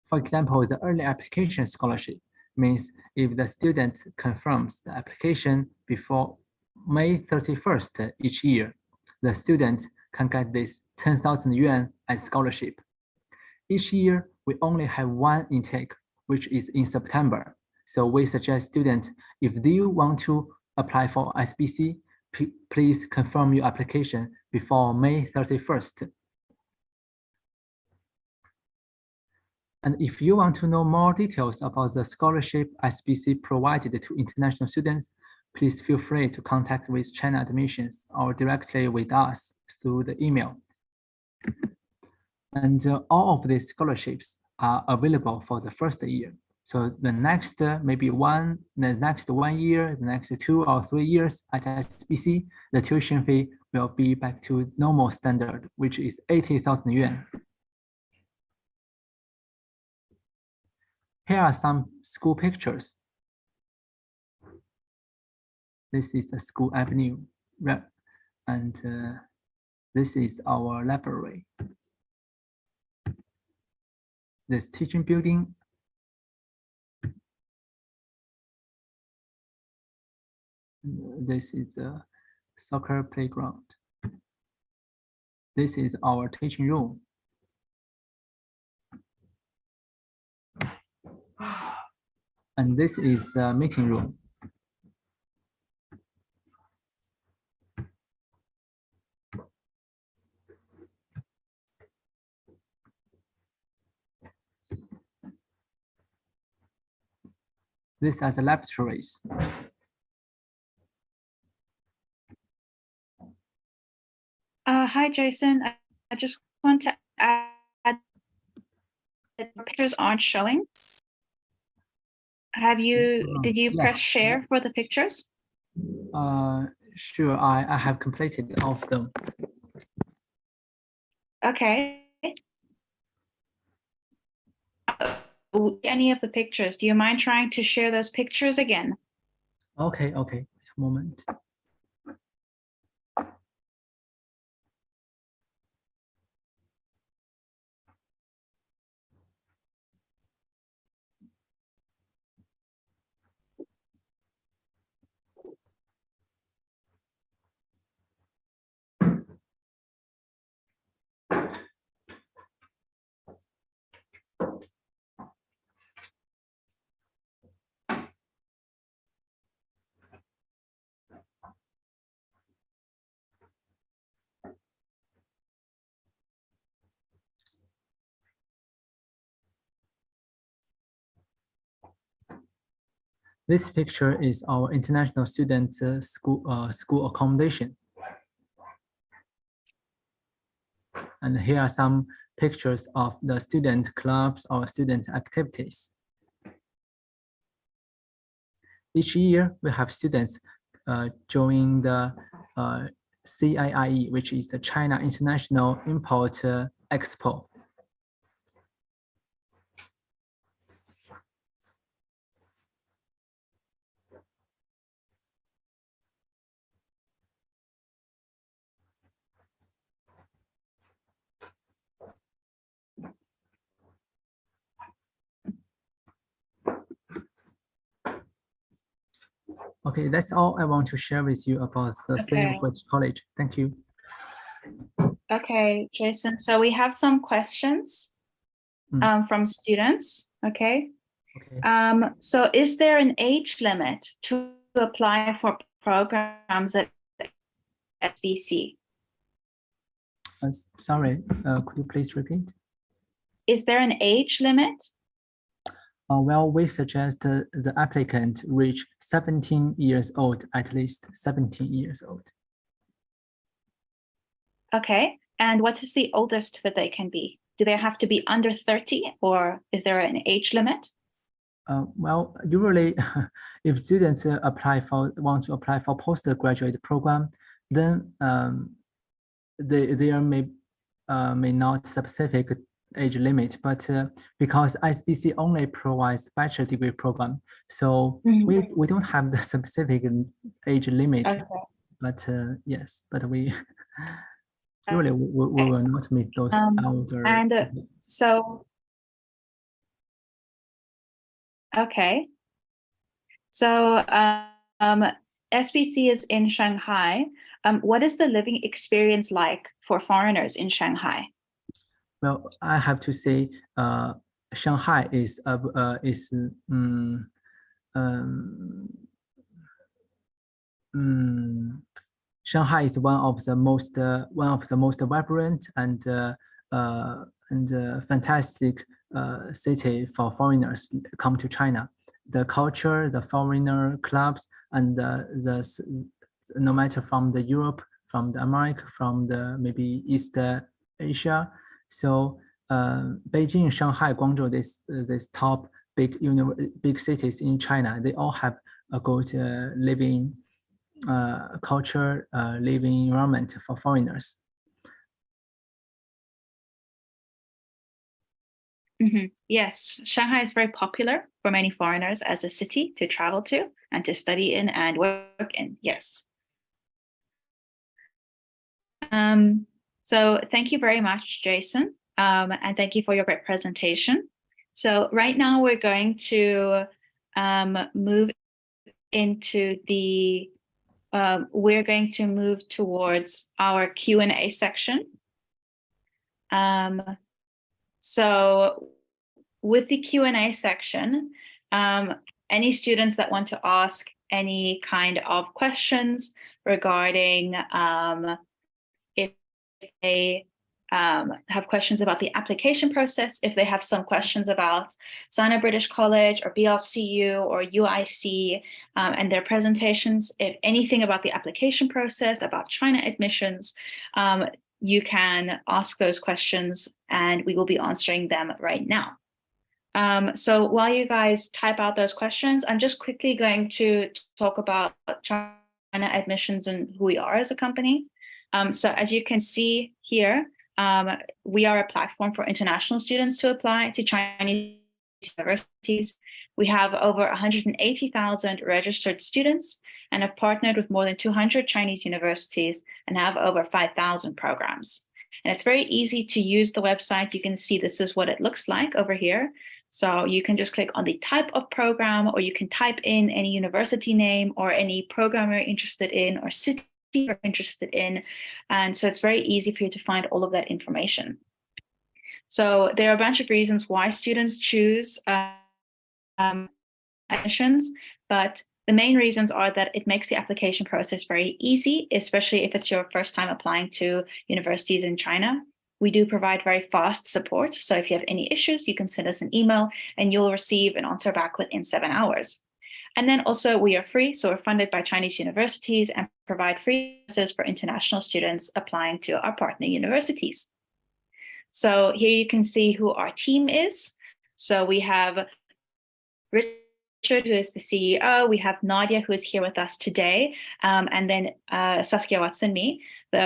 For example, the early application scholarship means if the student confirms the application before May 31st each year, the student can get this 10,000 yuan as scholarship. Each year, we only have 1 intake, which is in September. So we suggest students, if they want to apply for SBC, please confirm your application before May 31st. And if you want to know more details about the scholarship SBC provided to international students, please feel free to contact with China Admissions or directly with us through the email. And all of these scholarships are available for the first year. So the next maybe the next 1 year, the next 2 or 3 years at SBC, the tuition fee will be back to normal standard, which is 80,000 yuan. Here are some school pictures. This is the school avenue, and this is our library. This teaching building. This is the soccer playground. This is our teaching room. And this is the meeting room. These are the laboratories. Hi, Jason. I just want to add that the pictures aren't showing. Did you press share for the pictures? Sure, I have completed all of them. Okay. Any of the pictures? Do you mind trying to share those pictures again? Okay, okay. Wait a moment. This picture is our international student school accommodation. And here are some pictures of the student clubs or student activities. Each year, we have students join the CIIE, which is the China International Import Expo. Okay, that's all I want to share with you about the Sino-British College. Thank you. Okay, Jason. So we have some questions from students. Okay. So is there an age limit to apply for programs at SBC? Sorry, could you please repeat? Is there an age limit? Well, we suggest the applicant reach 17 years old, at least 17 years old. Okay, and what is the oldest that they can be? Do they have to be under 30 or is there an age limit? Well, usually if students want to apply for postgraduate program, then there may not specific age limit, but because SBC only provides bachelor degree program, so we don't have the specific age limit. Okay. But yes, but we usually we will not meet those older. And so, okay. So SBC is in Shanghai. What is the living experience like for foreigners in Shanghai? Well, I have to say, Shanghai is Shanghai is one of the most vibrant and fantastic city for foreigners come to China. The culture, the foreigner clubs, and no matter from the Europe, from the America, from the maybe East Asia. So Beijing, Shanghai, Guangzhou, this top big cities in China, they all have a good living culture, living environment for foreigners. Yes, Shanghai is very popular for many foreigners as a city to travel to and to study in and work in. Yes. So thank you very much, Jason, and thank you for your great presentation. So right now we're going to move into the we're going to move towards our Q&A section. So with the Q&A section, any students that want to ask any kind of questions regarding if they have questions about the application process, if they have some questions about Sino-British College or BLCU or UIC and their presentations, if anything about the application process, about China admissions, you can ask those questions and we will be answering them right now. So while you guys type out those questions, I'm just quickly going to talk about China admissions and who we are as a company. So as you can see here, We are a platform for international students to apply to Chinese universities. We have over 180,000 registered students and have partnered with more than 200 Chinese universities and have over 5,000 programs. And it's very easy to use the website. You can see this is what it looks like over here. So you can just click on the type of program, or you can type in any university name or any program you're interested in or city you're interested in. And so it's very easy for you to find all of that information. So there are a bunch of reasons why students choose admissions, but the main reasons are that it makes the application process very easy, especially if it's your first time applying to universities in China. We do provide very fast support. So if you have any issues, you can send us an email and you'll receive an answer back within 7 hours. And then also we are free. So we're funded by Chinese universities and provide free services for international students applying to our partner universities. So here you can see who our team is. So we have Richard, who is the CEO. We have Nadia, who is here with us today. And then Saskia Watson, me.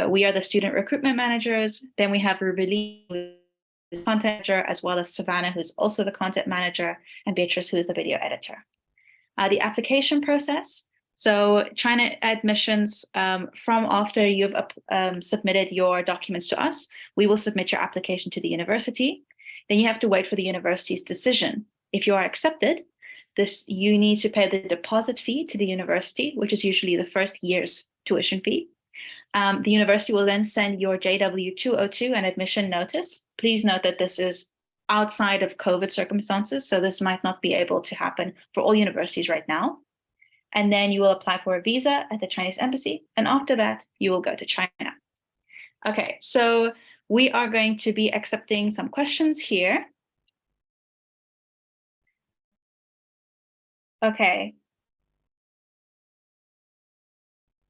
We are the student recruitment managers. Then we have Rubili, who is the content manager, as well as Savannah, who's also the content manager, and Beatrice, who is the video editor. The application process. So China admissions, from after you've submitted your documents to us, we will submit your application to the university. Then you have to wait for the university's decision. If you are accepted, you need to pay the deposit fee to the university, which is usually the first year's tuition fee. The university will then send your JW202 and admission notice. Please note that this is outside of COVID circumstances, so this might not be able to happen for all universities right now. And then you will apply for a visa at the Chinese embassy, and after that, you will go to China. Okay, so we are going to be accepting some questions here. Okay.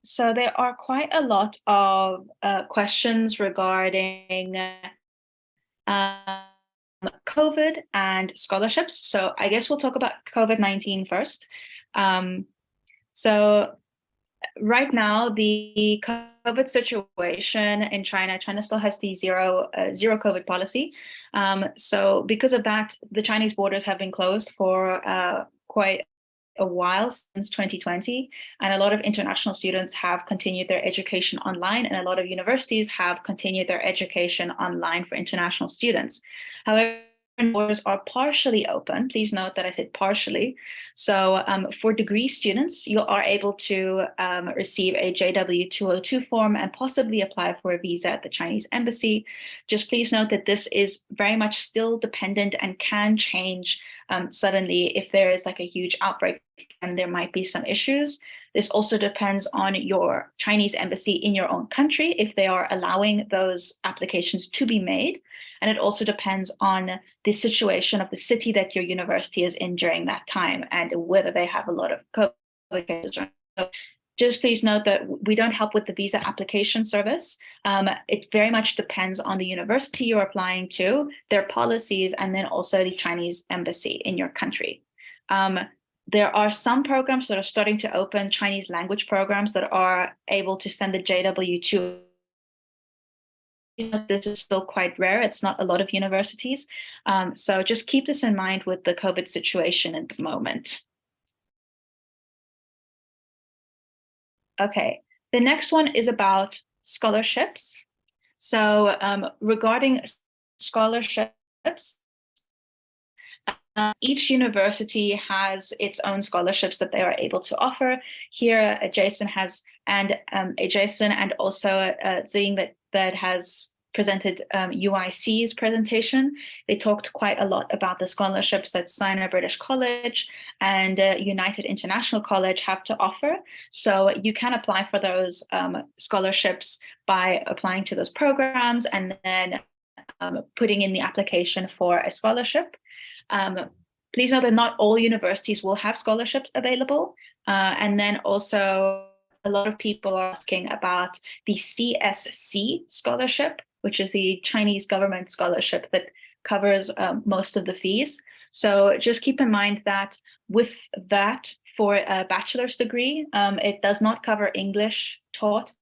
So there are quite a lot of questions regarding COVID and scholarships. So I guess we'll talk about COVID-19 first. So right now, the COVID situation in China still has the zero COVID policy. So because of that, the Chinese borders have been closed for quite a while, since 2020, and a lot of international students have continued their education online, and a lot of universities have continued their education online for international students. However, borders are partially open. Please note that I said partially. So for degree students, you are able to receive a JW202 form and possibly apply for a visa at the Chinese embassy. Just please note that this is very much still dependent and can change suddenly if there is like a huge outbreak and there might be some issues. This also depends on your Chinese embassy in your own country, if they are allowing those applications to be made. And it also depends on the situation of the city that your university is in during that time and whether they have a lot of COVID cases. So just please note that we don't help with the visa application service. It very much depends on the university you're applying to, their policies, and then also the Chinese embassy in your country. There are some programs that are starting to open, Chinese language programs that are able to send the JW2. This is still quite rare. It's not a lot of universities. So just keep this in mind with the COVID situation at the moment. Okay, the next one is about scholarships. So regarding scholarships, each university has its own scholarships that they are able to offer. Here, Jason has, and Jason and also Zing that has presented UIC's presentation. They talked quite a lot about the scholarships that Sino-British College and United International College have to offer. So you can apply for those scholarships by applying to those programs and then putting in the application for a scholarship. Please know that not all universities will have scholarships available. And then also a lot of people are asking about the CSC scholarship, which is the Chinese government scholarship that covers most of the fees. So just keep in mind that with that, for a bachelor's degree, it does not cover English taught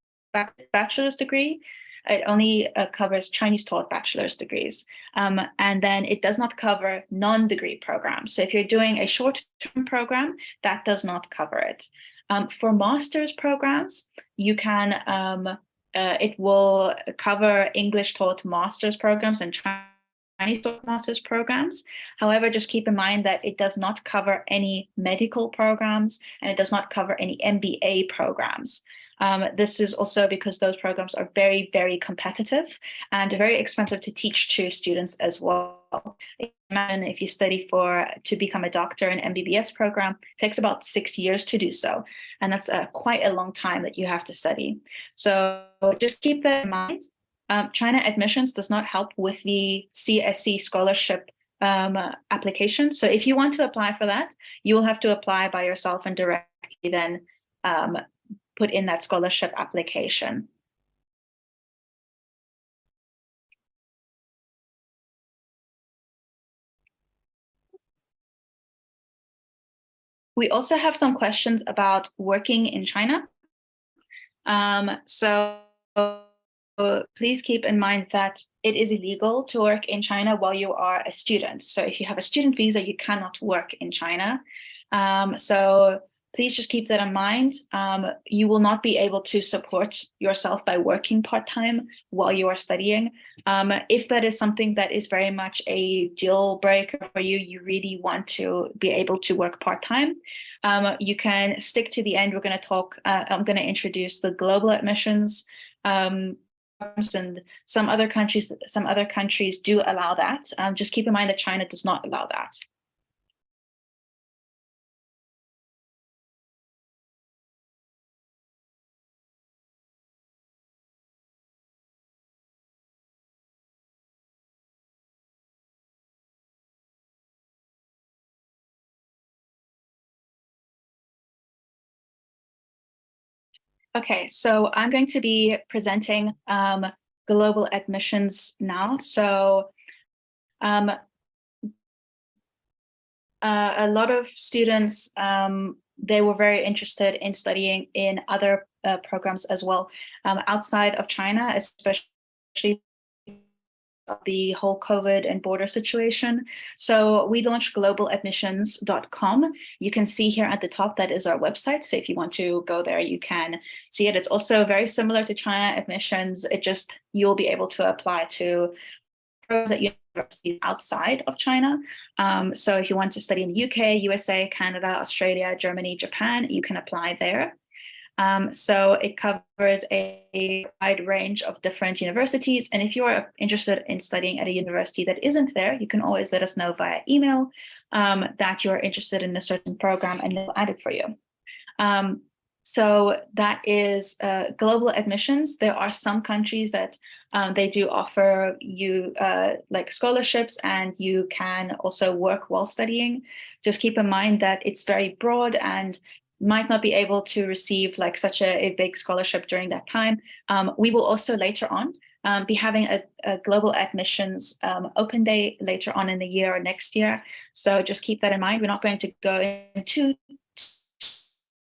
bachelor's degree. It only covers Chinese taught bachelor's degrees. And then it does not cover non-degree programs. So if you're doing a short-term program, that does not cover it. For master's programs, you can, it will cover English taught master's programs and Chinese taught master's programs. However, just keep in mind that it does not cover any medical programs and it does not cover any MBA programs. This is also because those programs are very, very competitive and very expensive to teach to students as well. Imagine if you study to become a doctor in MBBS program, it takes about 6 years to do so. And that's quite a long time that you have to study. So just keep that in mind. China admissions does not help with the CSC scholarship application. So if you want to apply for that, you will have to apply by yourself and directly then put in that scholarship application. We also have some questions about working in China. So please keep in mind that it is illegal to work in China while you are a student. So if you have a student visa, you cannot work in China. So please just keep that in mind. You will not be able to support yourself by working part-time while you are studying. If that is something that is very much a deal breaker for you, you really want to be able to work part-time, you can stick to the end. We're going to talk, I'm going to introduce the global admissions, and some other countries do allow that. Just keep in mind that China does not allow that. Okay, so I'm going to be presenting global admissions now. So a lot of students, they were very interested in studying in other programs as well, outside of China, especially the whole COVID and border situation. So we launched globaladmissions.com. You can see here at the top, that is our website. So if you want to go there, you can see it. It's also very similar to China admissions. You'll be able to apply to programs at universities outside of China. So if you want to study in the UK, USA, Canada, Australia, Germany, Japan, you can apply there. So it covers a wide range of different universities. And if you are interested in studying at a university that isn't there, you can always let us know via email that you are interested in a certain program and we'll add it for you. So that is global admissions. There are some countries that they do offer you like scholarships, and you can also work while studying. Just keep in mind that it's very broad and might not be able to receive like such a big scholarship during that time. We will also later on be having a global admissions open day later on in the year or next year. So just keep that in mind. We're not going to go into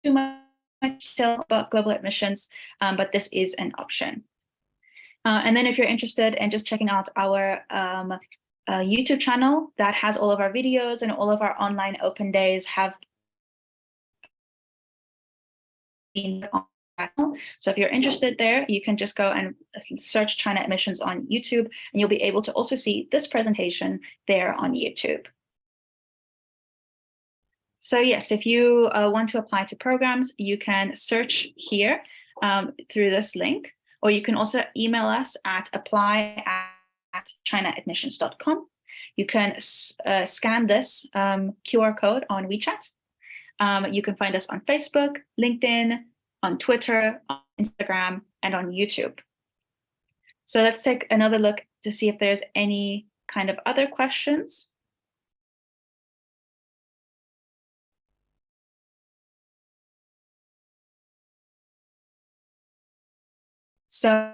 too much detail about global admissions, but this is an option. And then if you're interested in just checking out our YouTube channel that has all of our videos and all of our online open days have been on. So if you're interested there, you can just go and search China admissions on YouTube, and you'll be able to also see this presentation there on YouTube. So yes, if you want to apply to programs, you can search here through this link, or you can also email us at apply@chinaadmissions.com. You can scan this QR code on Wechat. You can find us on Facebook, LinkedIn, on Twitter, on Instagram, and on YouTube. So let's take another look to see if there's any kind of other questions. So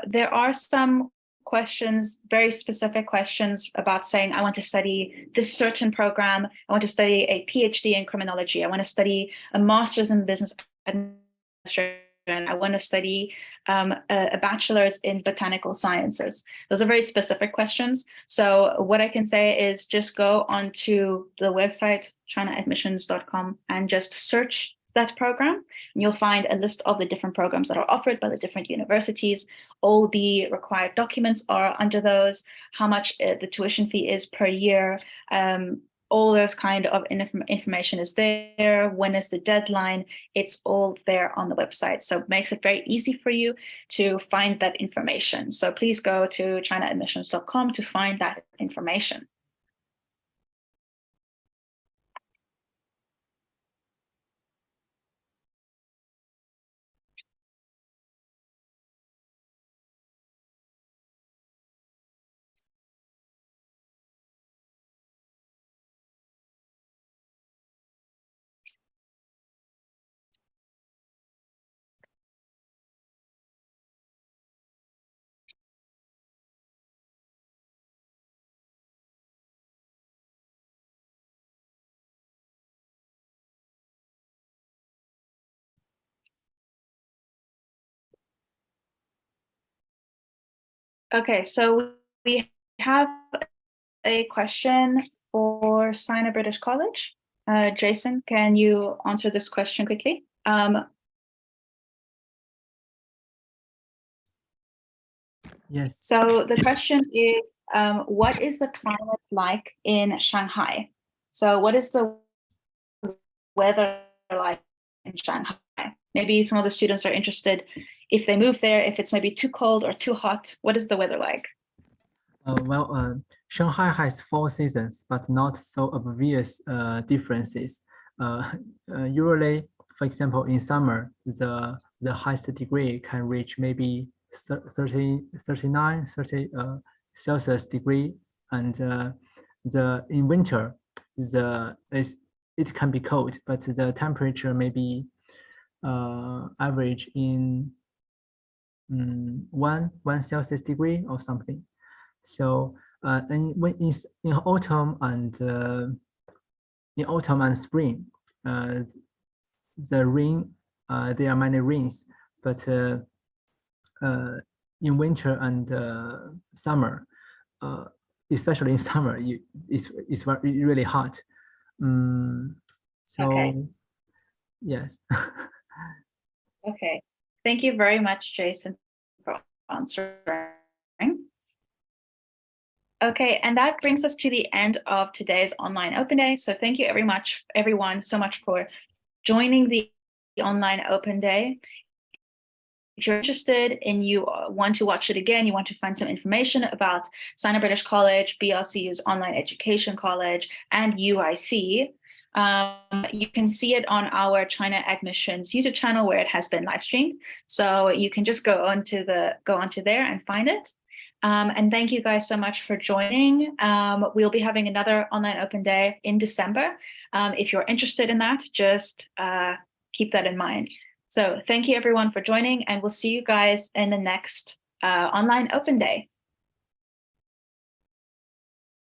there are some questions, very specific questions about saying, I want to study this certain program. I want to study a PhD in criminology. I want to study a master's in business administration. I want to study a bachelor's in botanical sciences. Those are very specific questions. So what I can say is just go onto the website, chinaadmissions.com, and just search that program. And you'll find a list of the different programs that are offered by the different universities. All the required documents are under those, how much the tuition fee is per year, all those kind of information is there. When is the deadline? It's all there on the website. So it makes it very easy for you to find that information. So please go to chinaadmissions.com to find that information. Okay, so we have a question for Sino-British College. Jason, can you answer this question quickly? Yes. So the question is, what is the climate like in Shanghai? So what is the weather like in Shanghai? Maybe some of the students are interested if they move there, if it's maybe too cold or too hot. What is the weather like? Shanghai has 4 seasons, but not so obvious differences. Usually, for example, in summer, the highest degree can reach maybe 39, 30 Celsius degree, and in winter, it can be cold, but the temperature may be average in 1 Celsius degree or something. So and when in autumn and spring, the rain, there are many rains, but in winter and summer, especially in summer, it's really hot. So okay. Yes. Okay, thank you very much, Jason, for answering. Okay, and that brings us to the end of today's online open day. So thank you everyone so much for joining the online open day. If you're interested and you want to watch it again, you want to find some information about Sino-British College, BLCU's online education college, and UIC, you can see it on our China Admissions YouTube channel where it has been live streamed. So you can just go onto there and find it. And thank you guys so much for joining. We'll be having another online open day in December. If you're interested in that, just keep that in mind. So thank you everyone for joining, and we'll see you guys in the next online open day.